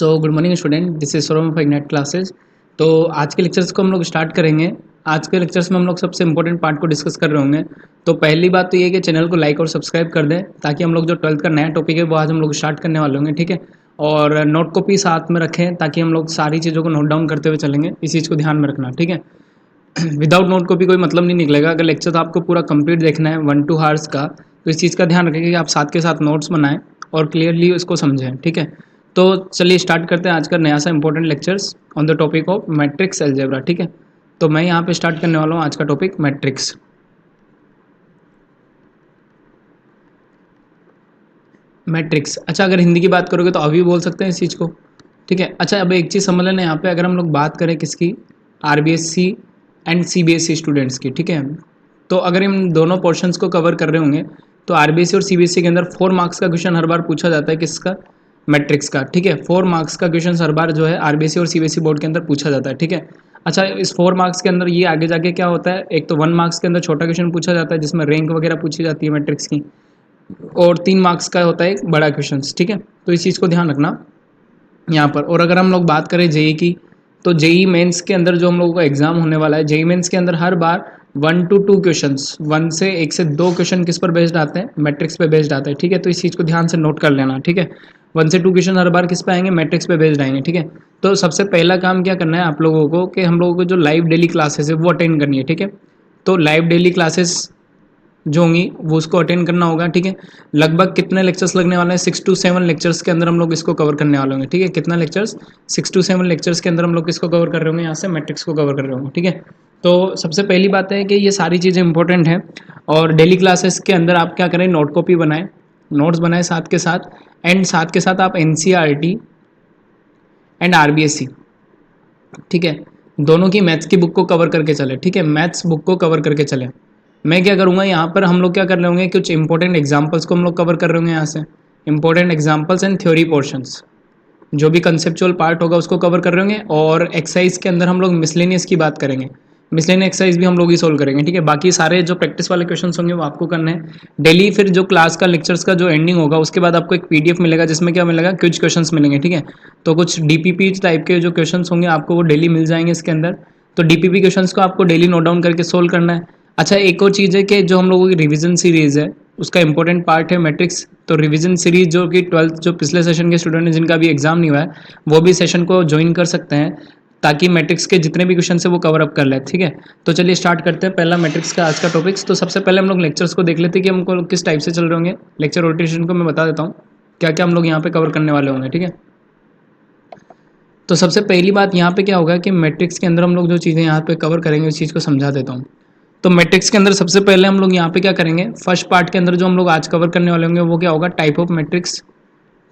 So good morning student, this is Saurabh of ignite classes. तो आज के लेक्चर्स को हम लोग स्टार्ट करेंगे। आज के लेक्चर्स में हम लोग सबसे इंपॉर्टेंट पार्ट को डिस्कस कर रहे होंगे। तो पहली बात तो ये कि चैनल को लाइक और सब्सक्राइब कर दें, ताकि हम लोग जो 12th का नया टॉपिक है वो आज हम लोग स्टार्ट करने वाले होंगे, ठीक है। और नोट कॉपी साथ में रखें, ताकि हम लोग सारी चीज़ों को नोट डाउन करते हुए चलेंगे। इस चीज़ को ध्यान में रखना, ठीक है। विदाउट नोट कॉपी कोई मतलब नहीं निकलेगा। अगर लेक्चर आपको पूरा कंप्लीट देखना है 1-2 आवर्स का, तो इस चीज़ का ध्यान रखें कि आप साथ के साथ नोट्स बनाएं और क्लियरली उसको समझें, ठीक है। तो चलिए स्टार्ट करते हैं आज का नया सा important lectures on the topic of matrix algebra, ठीक है। तो मैं यहाँ पे स्टार्ट करने वाला हूँ आज का टॉपिक मैट्रिक्स। मैट्रिक्स, अच्छा, अगर हिंदी की बात करोगे तो अभी बोल सकते हैं इस चीज़ को, ठीक है। अच्छा, अब एक चीज़ समझ लेना यहाँ पे, अगर हम लोग बात करें किसकी, आरबीएससी एंड सीबीएसई स्टूडेंट्स की, ठीक है। तो अगर इन दोनों पोर्शंस को कवर कर रहे होंगे तो आरबीएससी और सीबीएसई के अंदर 4 मार्क्स का क्वेश्चन हर बार पूछा जाता है, किसका, मैट्रिक्स का, ठीक है। 4 मार्क्स का क्वेश्चन हर बार जो है आरबीएससी और सीबीएसई बोर्ड के अंदर पूछा जाता है, ठीक है। अच्छा, इस 4 मार्क्स के अंदर ये आगे जाके क्या होता है, एक तो 1 मार्क्स के अंदर छोटा क्वेश्चन पूछा जाता है जिसमें रैंक वगैरह पूछी जाती है मैट्रिक्स की, और 3 मार्क्स का होता है एक बड़ा क्वेश्चन, ठीक है। तो इस चीज़ को ध्यान रखना यहाँ पर। और अगर हम लोग बात करें जेई की, तो जेई मेंस के अंदर जो हम लोगों का एग्जाम होने वाला है, जेई मेंस के अंदर हर बार 1 to 2 क्वेश्चंस, 1 से 2 क्वेश्चन किस पर बेस्ड आते हैं, मैट्रिक्स पे बेस्ड आते हैं, ठीक है। तो इस चीज़ को ध्यान से नोट कर लेना, ठीक है। 1 से 2 क्वेश्चन हर बार किस पे आएंगे, मैट्रिक्स पे बेस्ड आएंगे, ठीक है। तो सबसे पहला काम क्या करना है आप लोगों को कि हम लोगों को जो लाइव डेली क्लासेस है वो अटेंड करनी है, ठीक है। तो लाइव डेली क्लासेस जो होंगी वो उसको अटेंड करना होगा, ठीक है। लगभग कितने लेक्चर्स लगने वाले हैं, 6 to 7 लेक्चर्स के अंदर हम लोग इसको कवर करने वाले होंगे, ठीक है। कितना लेक्चर्स, 6 to 7 लेक्चर्स के अंदर हम लोग किसको कवर कर रहे होंगे, यहाँ से मैट्रिक्स को कवर कर रहे होंगे, ठीक है। तो सबसे पहली बात है कि ये सारी चीज़ें इंपॉर्टेंट हैं, और डेली क्लासेस के अंदर आप क्या करें, नोट कॉपी बनाएं, नोट्स बनाएं साथ के साथ, एंड साथ के साथ आप एनसीईआरटी एंड आरबीएससी, ठीक है, दोनों की मैथ्स की बुक को कवर करके चले, ठीक है। मैथ्स बुक को कवर करके चले। मैं क्या करूँगा यहाँ पर, हम लोग क्या कर रहे होंगे, कुछ इंपॉर्टेंट एग्जाम्पल्स को हम लोग कवर कर रहे होंगे यहाँ से, important examples and theory portions, जो भी कंसेप्चुअल पार्ट होगा उसको कवर कर रहे होंगे। और एक्सरसाइज के अंदर हम लोग मिसलेनियस की बात करेंगे, मिसलेनियस एक्सरसाइज भी हम लोग ही सोल्व करेंगे, ठीक है। बाकी सारे जो प्रैक्टिस वाले क्वेश्चंस होंगे वो आपको करने हैं डेली। फिर जो क्लास का लेक्चर्स का जो एंडिंग होगा उसके बाद आपको एक पीडीएफ मिलेगा, जिसमें क्या मिलेगा, क्विज क्वेश्चंस मिलेंगे, ठीक है। तो कुछ डीपीपी टाइप के जो क्वेश्चंस होंगे आपको वो डेली मिल जाएंगे इसके अंदर। तो डीपीपी क्वेश्चंस को आपको डेली नोट डाउन करके सोल्व करना है। अच्छा, एक और चीज़ है कि जो हम लोगों की रिवीजन सीरीज़ है उसका इंपॉर्टेंट पार्ट है मैट्रिक्स। तो रिवीजन सीरीज जो कि 12th जो पिछले सेशन के स्टूडेंट हैं जिनका भी एग्जाम नहीं हुआ है, वो भी सेशन को ज्वाइन कर सकते हैं, ताकि मैट्रिक्स के जितने भी क्वेश्चन है वो कवर अप कर ले, ठीक है। तो चलिए स्टार्ट करते हैं पहला मैट्रिक्स का आज का टॉपिक्स। तो सबसे पहले हम लोग लेक्चर्स को देख लेते हैं कि हमको किस टाइप से चल रहे होंगे। लेक्चर रोटेशन को मैं बता देता हूँ क्या क्या हम लोग यहाँ पे कवर करने वाले होंगे, ठीक है। तो सबसे पहली बात यहाँ पे क्या होगा कि मैट्रिक्स के अंदर हम लोग जो चीज़ें यहाँ पे कवर करेंगे उस चीज़ को समझा देता हूँ। तो मैट्रिक्स के अंदर सबसे पहले हम लोग यहाँ पे क्या करेंगे, फर्स्ट पार्ट के अंदर जो हम लोग आज कवर करने वाले होंगे वो क्या होगा, type of matrix,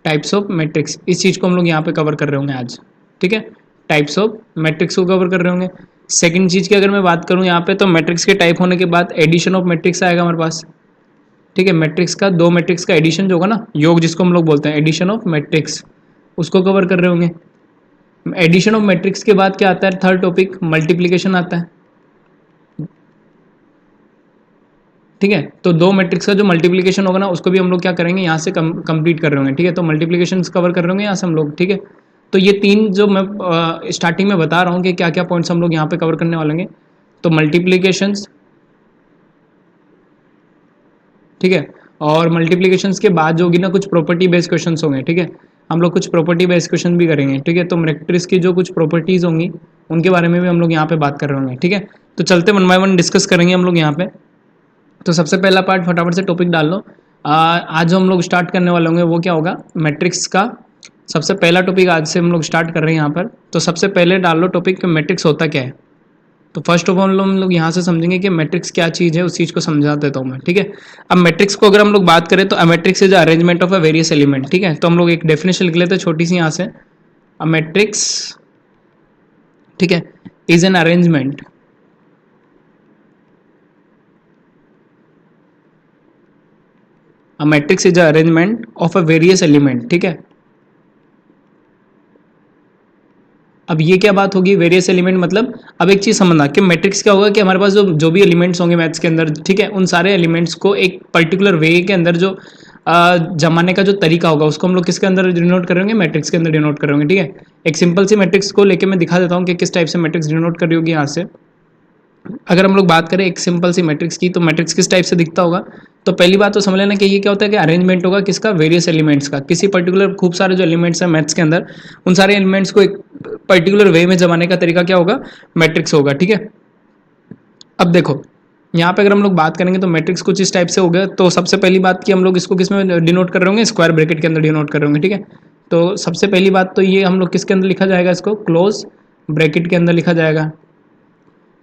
types of matrix. इस चीज़ को हम लोग यहाँ पे कवर कर रहे होंगे आज, ठीक है। टाइप्स ऑफ मैट्रिक्स को कवर कर रहे होंगे। सेकंड चीज़ की अगर मैं बात करूँ यहाँ पे, तो मैट्रिक्स के टाइप होने के बाद एडिशन ऑफ मैट्रिक्स आएगा हमारे पास, ठीक है। मैट्रिक्स का, दो मैट्रिक्स का एडिशन जो होगा ना, योग जिसको हम लोग बोलते हैं, एडिशन ऑफ मैट्रिक्स, उसको कवर कर रहे होंगे। एडिशन ऑफ मैट्रिक्स के बाद क्या आता है, थर्ड टॉपिक मल्टीप्लिकेशन आता है, ठीक है। तो दो मैट्रिक्स का जो मल्टीप्लिकेशन होगा ना उसको भी हम लोग क्या करेंगे, यहाँ से कंप्लीट कर रहे होंगे, ठीक है। तो मल्टीप्लिकेशन कवर कर रहे होंगे यहाँ से हम लोग, ठीक है। तो ये तीन जो मैं स्टार्टिंग में बता रहा हूँ कि क्या क्या पॉइंट्स हम लोग यहाँ पे कवर करने वाले हैं। तो मल्टीप्लिकेशंस, ठीक है। और मल्टीप्लिकेशंस के बाद जो होगी ना, कुछ प्रॉपर्टी बेस्ड क्वेश्चन होंगे, ठीक है। हम लोग कुछ प्रॉपर्टी बेस्ड क्वेश्चन भी करेंगे, ठीक है। तो मैट्रिक्स की जो कुछ प्रॉपर्टीज होंगी उनके बारे में भी हम लोग यहाँ पे बात कर रहे होंगे, ठीक है। तो चलते 1 बाय 1 डिस्कस करेंगे हम लोग यहाँ पे। तो सबसे पहला पार्ट फटाफट से टॉपिक डाल लो। आज जो हम लोग स्टार्ट करने वाले होंगे वो क्या होगा, मैट्रिक्स का सबसे पहला टॉपिक आज से हम लोग स्टार्ट कर रहे हैं यहाँ पर। तो सबसे पहले डाल लो टॉपिक मैट्रिक्स होता क्या है। तो फर्स्ट ऑफ ऑल हम लोग यहाँ से समझेंगे कि मैट्रिक्स क्या चीज़ है, उस चीज़ को समझा देता हूँ मैं, ठीक है। अब मैट्रिक्स को अगर हम लोग बात करें तो a matrix is arrangement of a various element, ठीक है। तो हम लोग एक डेफिनेशन लिख लेते हैं छोटी सी यहाँ से, अ मैट्रिक्स, ठीक है, is an arrangement, a matrix is a arrangement of a various element, ठीक है। अब ये क्या बात होगी, वेरियस एलिमेंट मतलब, अब एक चीज़ समझना कि मैट्रिक्स क्या होगा कि हमारे पास जो भी एलिमेंट्स होंगे मैथ्स के अंदर, ठीक है, उन सारे एलिमेंट्स को एक पर्टिकुलर वे के अंदर जो जमाने का जो तरीका होगा उसको हम लोग किसके अंदर डिनोट करेंगे, मैट्रिक्स के अंदर डिनोट करेंगे। ठीक है, एक सिंपल सी मैट्रिक्स को लेके मैं दिखा देता हूँ कि किस टाइप से मैट्रिक्स डिनोट कर रही होगी यहाँ से। अगर हम लोग बात करें एक सिंपल सी मैट्रिक्स की, तो मैट्रिक्स किस टाइप से दिखता होगा, तो पहली बात तो समझ लेना कि ये क्या होता है कि अरेंजमेंट होगा किसका, वेरियस एलिमेंट्स का, किसी पर्टिकुलर खूब सारे जो एलिमेंट्स हैं मैथ्स के अंदर, उन सारे एलिमेंट्स को एक पर्टिकुलर वे में जमाने का तरीका क्या होगा, मैट्रिक्स होगा। ठीक है, अब देखो यहाँ पे अगर हम लोग बात करेंगे तो मैट्रिक्स कुछ इस टाइप से हो गया। तो सबसे पहली बात कि हम लोग इसको किस में डिनोट कर रहे होंगे, स्क्वायर ब्रैकेट के अंदर डिनोट कर रहे होंगे। ठीक है, तो सबसे पहली बात तो ये हम लोग किसके अंदर लिखा जाएगा, इसको क्लोज ब्रैकेट के अंदर लिखा जाएगा।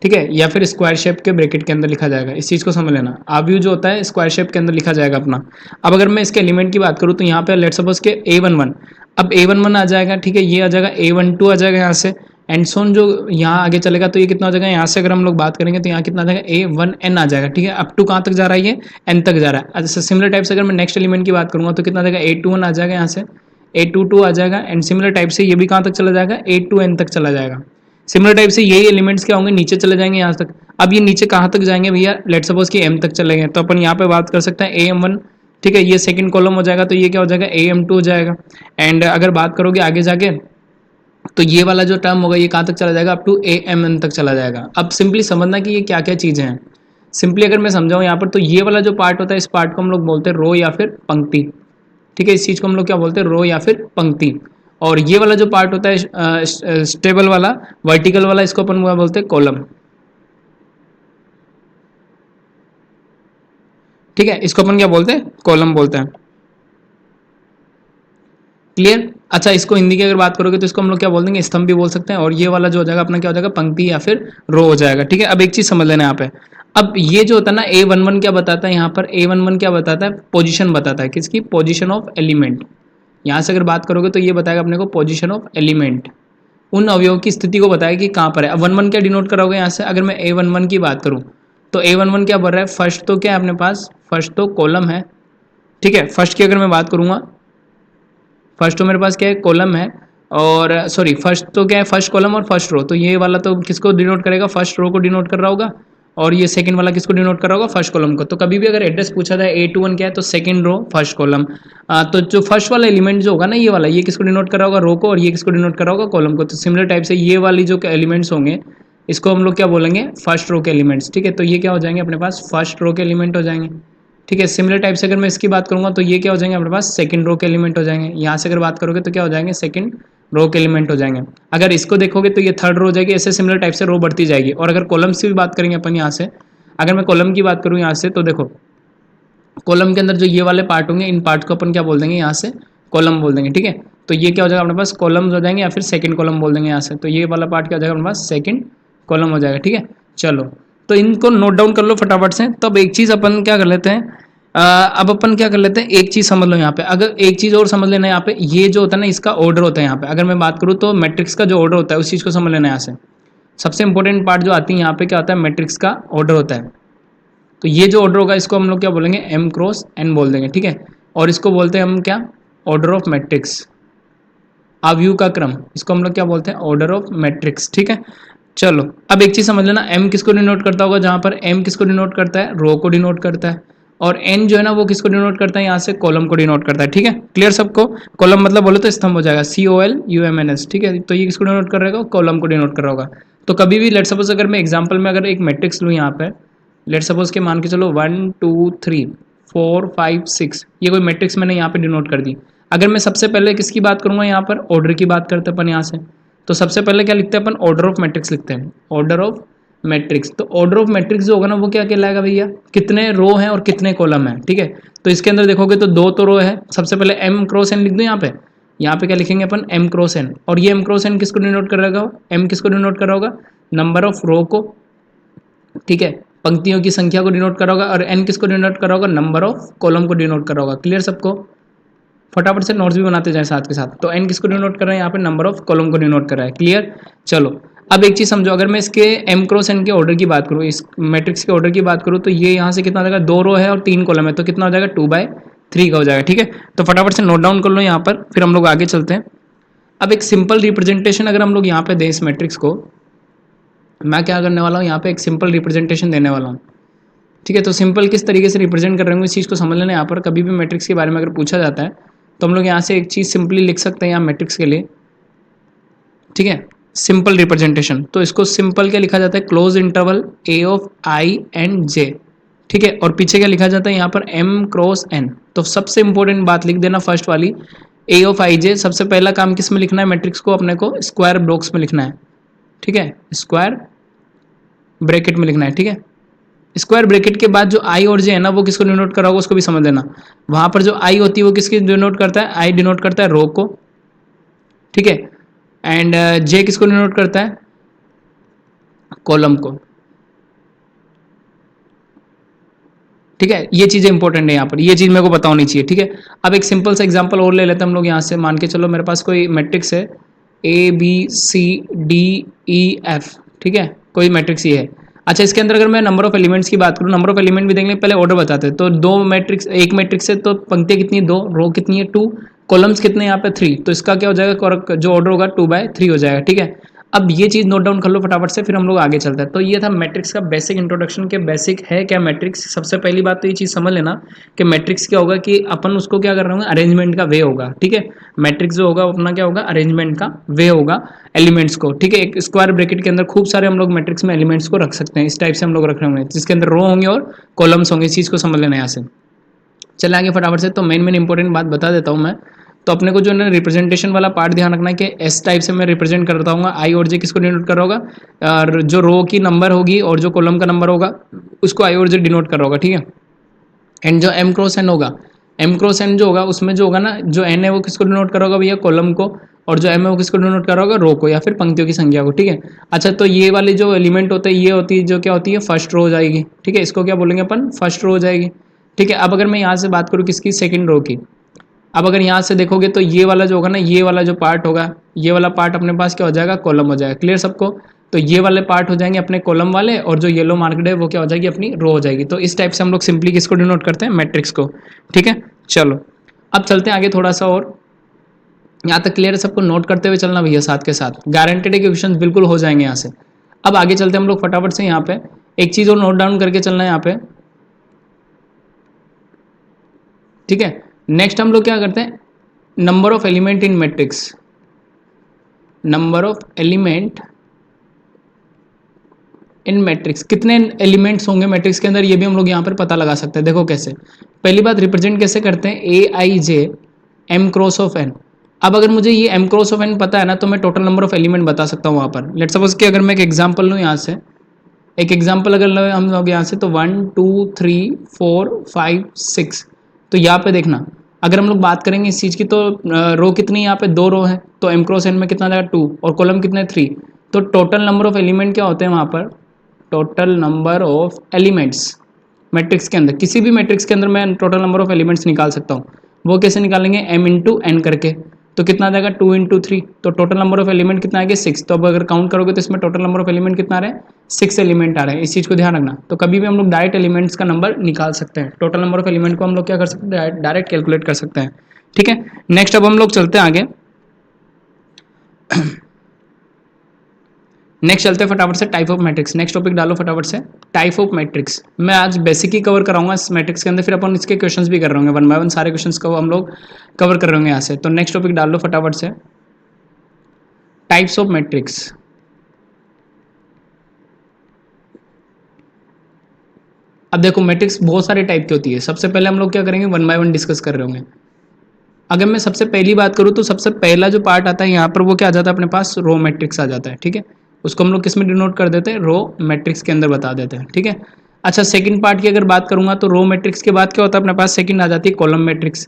ठीक है, या फिर स्क्वायर शेप के ब्रैकेट के अंदर लिखा जाएगा। इस चीज़ को समझ लेना, आव्यू जो होता है स्क्वायर शेप के अंदर लिखा जाएगा अपना। अब अगर मैं इसके एलिमेंट की बात करूँ तो यहाँ पे लेट सपोज के A11, अब A11 आ जाएगा। ठीक है, ये आ जाएगा A12 आ जाएगा यहाँ से, एंड सोन जो यहाँ आगे चलेगा तो ये कितना हो जाएगा, यहाँ से अगर हम लोग बात करेंगे तो यहाँ कितना आ जाएगा, A1n आ जाएगा। ठीक है, अप टू कहाँ तक जा रहा है, ये n तक जा रहा है। अच्छा, सिमिलर टाइप से अगर मैं नेक्स्ट एलिमेंट की बात करूँगा तो कितना आ जाएगा, A21 आ जाएगा यहाँ से, A22 आ जाएगा, एंड सिमिलर टाइप से ये भी कहाँ तक चला जाएगा, A2n तक चला जाएगा। सिमिलर टाइप से यही एलिमेंट्स क्या होंगे, नीचे चले जाएंगे यहाँ तक। अब ये नीचे कहाँ तक जाएंगे भैया, लेट सपोज कि m तक चले गए, तो अपन यहाँ पे बात कर सकते हैं AM1। ठीक है, ये सेकंड कॉलम हो जाएगा, तो ये क्या हो जाएगा, AM2 हो जाएगा। एंड अगर बात करोगे आगे जाके तो ये वाला जो टर्म होगा ये कहाँ तक चला जाएगा, अप टू AMN तक चला जाएगा। अब सिंपली समझना कि ये क्या क्या चीज़ें हैं। सिंपली अगर मैं समझाऊँ यहाँ पर, तो ये वाला जो पार्ट होता है इस पार्ट को हम लोग बोलते हैं रो या फिर पंक्ति। ठीक है, इस चीज़ को हम लोग क्या बोलते हैं, रो या फिर पंक्ति। और ये वाला जो पार्ट होता है स्टेबल वाला, वर्टिकल वाला, इसको अपन बोलते हैं कॉलम। ठीक है, इसको अपन क्या बोलते हैं, कॉलम बोलते हैं। क्लियर। अच्छा, इसको हिंदी की अगर बात करोगे तो इसको हम लोग क्या बोल देंगे, स्तंभ भी बोल सकते हैं। और ये वाला जो हो जाएगा अपना क्या हो जाएगा, पंक्ति या फिर रो हो जाएगा। ठीक है, अब एक चीज समझ लेना यहाँ पे, अब ये जो होता है ना A11 क्या बताता है, यहाँ पर A11 क्या बताता है, पोजीशन बताता है, किसकी, पोजीशन ऑफ एलिमेंट। यहाँ से अगर बात करोगे तो ये बताएगा अपने को पोजीशन ऑफ एलिमेंट, उन अवयवों की स्थिति को बताएगा कि कहाँ पर है। अब 11 क्या डिनोट कराओगे यहाँ से, अगर मैं A11 की बात करूँ तो A11 क्या बढ़ रहा है, फर्स्ट तो क्या है अपने पास, फर्स्ट तो कॉलम है। ठीक है, फर्स्ट की अगर मैं बात करूँगा, फर्स्ट तो मेरे पास क्या है, कॉलम है। और सॉरी, फर्स्ट तो क्या है, फर्स्ट कॉलम और फर्स्ट रो, तो ये वाला तो किसको डिनोट करेगा, फर्स्ट रो को डिनोट कर रहा होगा। और ये सेकंड वाला किसको डिनोट कर रहा होगा, फर्स्ट कॉलम को। तो कभी भी अगर एड्रेस पूछा जाए A21 क्या है, तो सेकंड रो फर्स्ट कॉलम। तो जो फर्स्ट वाला एलिमेंट जो होगा ना, ये वाला, ये किसको डिनोट कर रहा होगा, रो को, और ये किसको डिनोट कर रहा होगा, कॉलम को। तो सिमिलर टाइप से ये वाली जो एलिमेंट्स होंगे इसको हम लोग क्या बोलेंगे, फर्स्ट रो के एलिमेंट्स। ठीक है, तो ये क्या हो जाएंगे अपने पास, फर्स्ट रो के एलिमेंट हो जाएंगे। ठीक है, सिमिलर टाइप से अगर मैं इसकी बात करूंगा तो ये क्या हो जाएंगे अपने पास, सेकंड रो के एलिमेंट हो जाएंगे। यहाँ से अगर बात करोगे तो क्या हो जाएंगे, सेकंड रो के एलिमेंट हो जाएंगे। अगर इसको देखोगे तो ये थर्ड रो हो जाएगी। ऐसे सिमिलर टाइप से रो बढ़ती जाएगी। और अगर कॉलम से भी बात करेंगे अपन यहाँ से, अगर मैं कॉलम की बात करूँ यहाँ से, तो देखो कॉलम के अंदर जो ये वाले पार्ट होंगे, इन पार्ट को अपन क्या बोल देंगे, यहाँ से कॉलम बोल देंगे। ठीक है, तो ये क्या हो जाएगा अपने पास, कॉलम्स हो जाएंगे या फिर सेकंड कॉलम बोल देंगे यहाँ से। तो ये वाला पार्ट क्या हो जाएगा अपने पास, सेकंड कॉलम हो जाएगा। ठीक है, चलो तो इनको नोट डाउन कर लो फटाफट से। तब एक चीज़ अपन क्या कर लेते हैं, अब अपन क्या कर लेते हैं, एक चीज़ समझ लो यहाँ पे, अगर एक चीज़ और समझ लेना यहाँ पे, ये जो होता है ना इसका ऑर्डर होता है यहाँ पे। अगर मैं बात करूँ तो मैट्रिक्स का जो ऑर्डर होता है उस चीज़ को समझ लेना यहाँ से। सबसे इंपॉर्टेंट पार्ट जो आती है यहाँ पे क्या होता है, मैट्रिक्स का ऑर्डर होता है। तो ये जो ऑर्डर होगा इसको हम लोग क्या बोलेंगे, M क्रॉस N बोल देंगे। ठीक है, और इसको बोलते हैं हम क्या, ऑर्डर ऑफ मैट्रिक्स, आव्यूह का क्रम, इसको हम लोग क्या बोलते हैं, ऑर्डर ऑफ मैट्रिक्स। ठीक है, चलो अब एक चीज समझ लेना, M किसको डिनोट करता होगा, जहां पर M किसको डिनोट करता है, रो को डिनोट करता है। और N जो है ना वो किसको डिनोट करता है, यहाँ से कॉलम को डिनोट करता है। ठीक है, क्लियर सबको, कॉलम मतलब बोले तो स्तंभ हो जाएगा, COLUMNS। ठीक है, तो ये किसको डिनोट कर रहेगा, कॉलम को डिनोट कर रहा होगा। तो कभी भी लेट सपोज अगर मैं एग्जाम्पल में अगर एक मैट्रिक्स लूँ यहाँ पे, लेट सपोज के मान के चलो 1 2 3 4 5 6, ये कोई मैट्रिक्स मैंने यहाँ पे डिनोट कर दी। अगर मैं सबसे पहले किसकी बात करूँगा, यहाँ पर ऑर्डर की बात करते हैं अपन यहाँ से। तो सबसे पहले क्या लिखते हैं अपन, ऑर्डर ऑफ मैट्रिक्स लिखते हैं, ऑर्डर ऑफ मैट्रिक्स। तो ऑर्डर ऑफ मैट्रिक्स जो होगा ना वो क्या कहलाएगा भैया, कितने रो हैं और कितने कॉलम हैं। ठीक है, तो इसके अंदर देखोगे तो दो तो रो है। सबसे पहले M क्रॉस N लिख दो यहाँ पे, यहाँ पे क्या लिखेंगे अपन, M क्रॉस N। और ये M क्रॉस N किसको डिनोट कर रहा होगा, M किसको डिनोट कर रहा होगा, नंबर ऑफ रो को। ठीक है, पंक्तियों की संख्या को डिनोट कर रहा होगा। और N किसको डिनोट कर रहा होगा, नंबर ऑफ कॉलम को डिनोट कर रहा होगा। क्लियर सबको, फटाफट से नोट्स भी बनाते जाए साथ के साथ। तो N किसको डिनोट कर रहा है, यहाँ पे नंबर ऑफ कॉलम को डिनोट कर रहा है। क्लियर, चलो अब एक चीज समझो, अगर मैं इसके M क्रॉस N के ऑर्डर की बात करूँ, इस मैट्रिक्स के ऑर्डर की बात करूँ, तो ये यहाँ से कितना हो जाएगा, दो रो है और तीन कॉलम है, तो कितना हो जाएगा, 2/3 का हो जाएगा। ठीक है, तो फटाफट से नोट डाउन कर लो यहाँ पर, फिर हम लोग आगे चलते हैं। अब एक सिंपल रिप्रेजेंटेशन अगर हम लोग यहाँ पे दें इस मैट्रिक्स को, मैं क्या करने वाला हूँ, यहाँ पे एक सिंपल रिप्रेजेंटेशन देने वाला हूँ। ठीक है। तो सिंपल किस तरीके से रिप्रेजेंट कर रहे होंगे इस चीज़ को समझ लेना। यहाँ पर कभी भी मैट्रिक्स के बारे में अगर पूछा जाता है तो हम लोग यहाँ से एक चीज़ सिंपली लिख सकते हैं यहाँ मैट्रिक्स के लिए, ठीक है, सिंपल रिप्रेजेंटेशन। तो इसको सिंपल क्या लिखा जाता है, close interval A of I and J, ठीक है, और पीछे क्या लिखा जाता है यहाँ पर एम क्रॉस एन। तो सबसे इंपॉर्टेंट बात लिख देना फर्स्ट वाली, ए ऑफ आई जे। सबसे पहला काम किस में लिखना है, मैट्रिक्स को अपने को स्क्वायर ब्लॉक्स में लिखना है, ठीक है, स्क्वायर ब्रैकेट में लिखना है, ठीक है। स्क्वायर ब्रैकेट के बाद जो आई और जे है ना वो किसको डिनोट कर रहा होगा उसको भी समझ लेना। वहां पर जो आई होती है वो किसकी डिनोट करता है, आई डिनोट करता है रो को, ठीक है, एंड जे किसको डिनोट करता है, कॉलम को, ठीक है। ये चीजें इंपॉर्टेंट है यहाँ पर, ये चीज मेरे को पता होनी चाहिए, ठीक है। अब एक सिंपल सा एग्जांपल और ले लेते हैं हम लोग यहाँ से। मान के चलो मेरे पास कोई मैट्रिक्स है A B C D E F, ठीक है, कोई मैट्रिक्स ये है। अच्छा, इसके अंदर अगर मैं नंबर ऑफ एलिमेंट्स की बात करूँ, नंबर ऑफ एलिमेंट भी देख लें, पहले ऑर्डर बताते हैं। तो दो मैट्रिक्स, एक मैट्रिक्स है तो पंक्तियाँ कितनी है, दो, रो कितनी है, टू, कॉलम्स कितने यहाँ पे, थ्री। तो इसका क्या हो जाएगा, जो ऑर्डर होगा 2/3 हो जाएगा, ठीक है। अब ये चीज़ नोट डाउन कर लो फटाफट से, फिर हम लोग आगे चलते हैं। तो ये था मैट्रिक्स का बेसिक इंट्रोडक्शन के बेसिक है क्या मैट्रिक्स। सबसे पहली बात तो ये चीज़ समझ लेना कि मैट्रिक्स क्या होगा, कि अपन उसको क्या कर रहे होंगे, अरेंजमेंट का वे होगा, ठीक है। मैट्रिक्स जो होगा अपना क्या होगा, अरेंजमेंट का वे होगा एलिमेंट्स को, ठीक है। एक स्क्वायर ब्रैकेट के अंदर खूब सारे हम लोग मैट्रिक्स में एलिमेंट्स को रख सकते हैं, इस टाइप से हम लोग रख रहे होंगे जिसके अंदर रो होंगे और कॉलम्स होंगे। इस चीज़ को समझ लेना यहाँ से। चले आगे फटाफट से। तो मेन इंपॉर्टेंट बात बता देता हूँ मैं। तो अपने को जो है ना रिप्रेजेंटेशन वाला पार्ट ध्यान रखना है कि एस टाइप से मैं रिप्रेजेंट करता हूँ। आई और जे किसको डिनोट कर रहा होगा, और जो रो की नंबर होगी और जो कॉलम का नंबर होगा उसको आई और जे डिनोट कर रहा होगा, ठीक है। एंड जो एम क्रॉस एन होगा, एम क्रॉस एन जो होगा उसमें जो होगा ना, जो एन है वो किसको डिनोट कर रहा होगा भैया, कॉलम को, और जो एम है वो किसको डिनोट कर रहा होगा, रो को या फिर पंक्तियों की संख्या को, ठीक है। अच्छा, तो ये वाली जो एलिमेंट होते हैं ये होती है जो क्या होती है, फर्स्ट रो हो जाएगी, ठीक है। इसको क्या बोलेंगे अपन, फर्स्ट रो हो जाएगी, ठीक है। अब अगर मैं यहाँ से बात करूँ किसकी, सेकंड रो की। अब अगर यहाँ से देखोगे तो ये वाला जो होगा ना, ये वाला जो पार्ट होगा, ये वाला पार्ट अपने पास क्या हो जाएगा, कॉलम हो जाएगा। क्लियर सबको। तो ये वाले पार्ट हो जाएंगे अपने कॉलम वाले, और जो येलो मार्क्ड है वो क्या हो जाएगी, अपनी रो हो जाएगी। तो इस टाइप से हम लोग सिंपली किसको डिनोट करते हैं, मैट्रिक्स को, ठीक है। चलो अब चलते हैं आगे थोड़ा सा और। यहाँ तक क्लियर है सबको, नोट करते हुए चलना भैया साथ के साथ, गारंटेड है कि क्वेश्चन बिल्कुल हो जाएंगे यहाँ से। अब आगे चलते हैं हम लोग फटाफट से। यहाँ पे एक चीज और नोट डाउन करके चलना है यहाँ पे, ठीक है। नेक्स्ट हम लोग क्या करते हैं, number of element in matrix, number of element in matrix, कितने एलिमेंट्स होंगे मैट्रिक्स के अंदर, ये भी हम लोग यहाँ पर पता लगा सकते हैं। देखो कैसे, पहली बात रिप्रेजेंट कैसे करते हैं, ए आई जे एम क्रॉस ऑफ एन। अब अगर मुझे ये एम क्रॉस ऑफ एन पता है ना, तो मैं टोटल नंबर ऑफ एलिमेंट बता सकता हूँ वहाँ पर। लेट सपोज कि अगर मैं एक एग्जाम्पल लूँ यहाँ से, एक एग्जाम्पल अगर लो हम लोग यहाँ से, तो 1 2 3 4 5 6। तो यहाँ पे देखना, अगर हम लोग बात करेंगे इस चीज़ की, तो रो कितनी, यहाँ पे दो रो है, तो एम क्रॉस एन में कितना जाएगा 2, और कॉलम कितने 3। तो टोटल नंबर ऑफ एलिमेंट क्या होते हैं वहाँ पर, total number of elements matrix के अंदर, किसी भी मैट्रिक्स के अंदर मैं टोटल नंबर ऑफ एलिमेंट्स निकाल सकता हूँ। वो कैसे निकालेंगे, m इंटू एन करके। तो कितना आ जाएगा 2 इंटू 3, तो टोटल नंबर ऑफ एलिमेंट कितना आ गया 6। तो अब अगर काउंट करोगे तो इसमें टोटल नंबर ऑफ एलिमेंट कितना आ रहा है, 6 एलिमेंट आ रहे हैं। इस चीज़ को ध्यान रखना। तो कभी भी हम लोग डायरेक्ट एलिमेंट्स का नंबर निकाल सकते हैं, टोटल नंबर ऑफ एलिमेंट को हम लोग क्या कर सकते हैं, डायरेक्ट कैलकुलेट कर सकते हैं, ठीक है। नेक्स्ट अब हम लोग चलते हैं आगे। नेक्स्ट चलते हैं फटाफट से, type of matrix. Next topic डालो फटाफट से, टाइप ऑफ मैट्रिक्स। मैं आज बेसिक ही कवर कराऊंगा इस मैट्रिक्स के अंदर, फिर अपन इसके क्वेश्चंस भी कर रहे होंगे, 1 बाय 1 सारे क्वेश्चंस को हम लोग कवर कर रहे होंगे यहाँ से। तो नेक्स्ट टॉपिक डाल लो फटाफट से, टाइप्स ऑफ मैट्रिक्स। अब देखो मैट्रिक्स बहुत सारे टाइप की होती है। सबसे पहले हम लोग क्या करेंगे, 1 बाय 1 डिस्कस कर रहे होंगे। अगर मैं सबसे पहली बात करूँ तो सबसे पहला जो पार्ट आता है यहाँ पर, वो क्या आ जाता है अपने पास, रो मैट्रिक्स आ जाता है, ठीक है। उसको हम लोग किस में डिनोट कर देते हैं, रो मैट्रिक्स के अंदर बता देते हैं, ठीक है। अच्छा, सेकंड पार्ट की अगर बात करूंगा तो रो मैट्रिक्स के बाद क्या होता है अपने पास, सेकंड आ जाती है कॉलम मैट्रिक्स,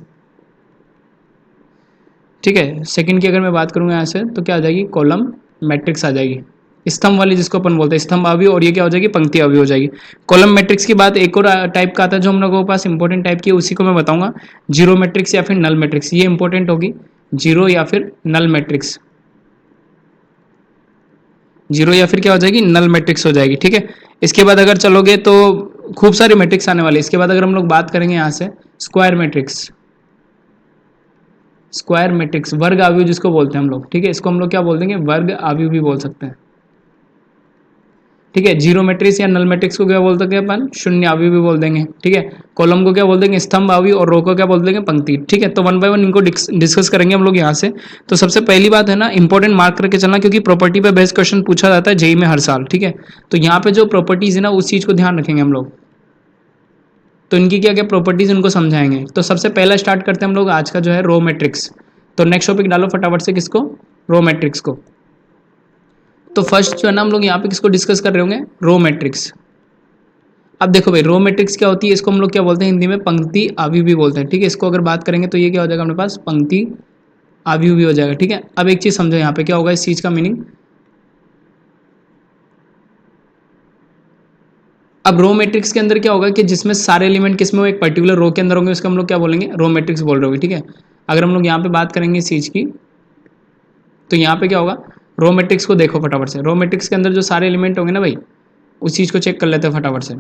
ठीक है। सेकंड की अगर मैं बात करूंगा यहाँ से तो क्या आ जाएगी, कॉलम मैट्रिक्स आ जाएगी, स्तंभ वाली जिसको अपन बोलते हैं, स्तंभ अवयव, और ये क्या हो जाएगी, पंक्ति अवयव हो जाएगी। कॉलम मैट्रिक्स की बात एक और टाइप का आता है जो हम लोगों के पास इंपॉर्टेंट टाइप की है, उसी को मैं बताऊंगा, जीरो मैट्रिक्स या फिर नल मैट्रिक्स। ये इंपॉर्टेंट होगी, जीरो या फिर नल मैट्रिक्स, जीरो या फिर क्या हो जाएगी, नल मैट्रिक्स हो जाएगी, ठीक है। इसके बाद अगर चलोगे तो खूब सारे मैट्रिक्स आने वाले। इसके बाद अगर हम लोग बात करेंगे यहाँ से, स्क्वायर मैट्रिक्स, स्क्वायर मैट्रिक्स वर्ग अवयव जिसको बोलते हैं हम लोग, ठीक है। इसको हम लोग क्या बोल देंगे, वर्ग अवयव भी बोल सकते हैं, ठीक है। जीरो मैट्रिक्स या नल मैट्रिक्स को क्या बोल सकते हैं अपन, शून्य अवयवी भी बोल देंगे, ठीक है। कॉलम को क्या बोल देंगे, स्तंभ अवयवी, और रो को क्या बोल देंगे, पंक्ति, ठीक है। तो वन बाय वन इनको डिस्कस करेंगे हम लोग यहाँ से। तो सबसे पहली बात है ना, इंपॉर्टेंट मार्क करके चलना, क्योंकि प्रॉपर्टी पे बेस्ट क्वेश्चन पूछा जाता है जेई में हर साल, ठीक है। तो यहाँ पे जो प्रॉपर्टीज है ना, उस चीज को ध्यान रखेंगे हम लोग। तो इनकी क्या क्या प्रॉपर्टीज उनको समझाएंगे। तो सबसे पहला स्टार्ट करते हैं हम लोग आज का जो है रो मैट्रिक्स। तो नेक्स्ट टॉपिक डालो फटाफट से, किसको, रो मैट्रिक्स को। तो फर्स्ट जो है ना हम लोग यहाँ पे किसको डिस्कस कर रहे होंगे, रो मैट्रिक्स। अब देखो भाई, रो मैट्रिक्स क्या होती है, इसको हम लोग क्या बोलते हैं हिंदी में, पंक्ति अवयवी बोलते हैं, ठीक है। इसको अगर बात करेंगे तो ये क्या हो जाएगा अपने पास, पंक्ति अवयवी हो जाएगा, ठीक है। अब एक चीज समझो यहाँ पे क्या होगा इस चीज का मीनिंग। अब रो मैट्रिक्स के अंदर क्या होगा कि जिसमें सारे एलिमेंट किसमें हो, एक पर्टिकुलर रो के अंदर होंगे, उसको हम लोग क्या बोलेंगे, रो मैट्रिक्स बोल रहे होंगे, ठीक है। अगर हम लोग यहाँ पे बात करेंगे इस चीज की, तो यहाँ पे क्या होगा, रो मैट्रिक्स को देखो फटाफट से। रो मैट्रिक्स के अंदर जो सारे एलिमेंट होंगे ना भाई, उस चीज को चेक कर लेते हैं फटाफट से।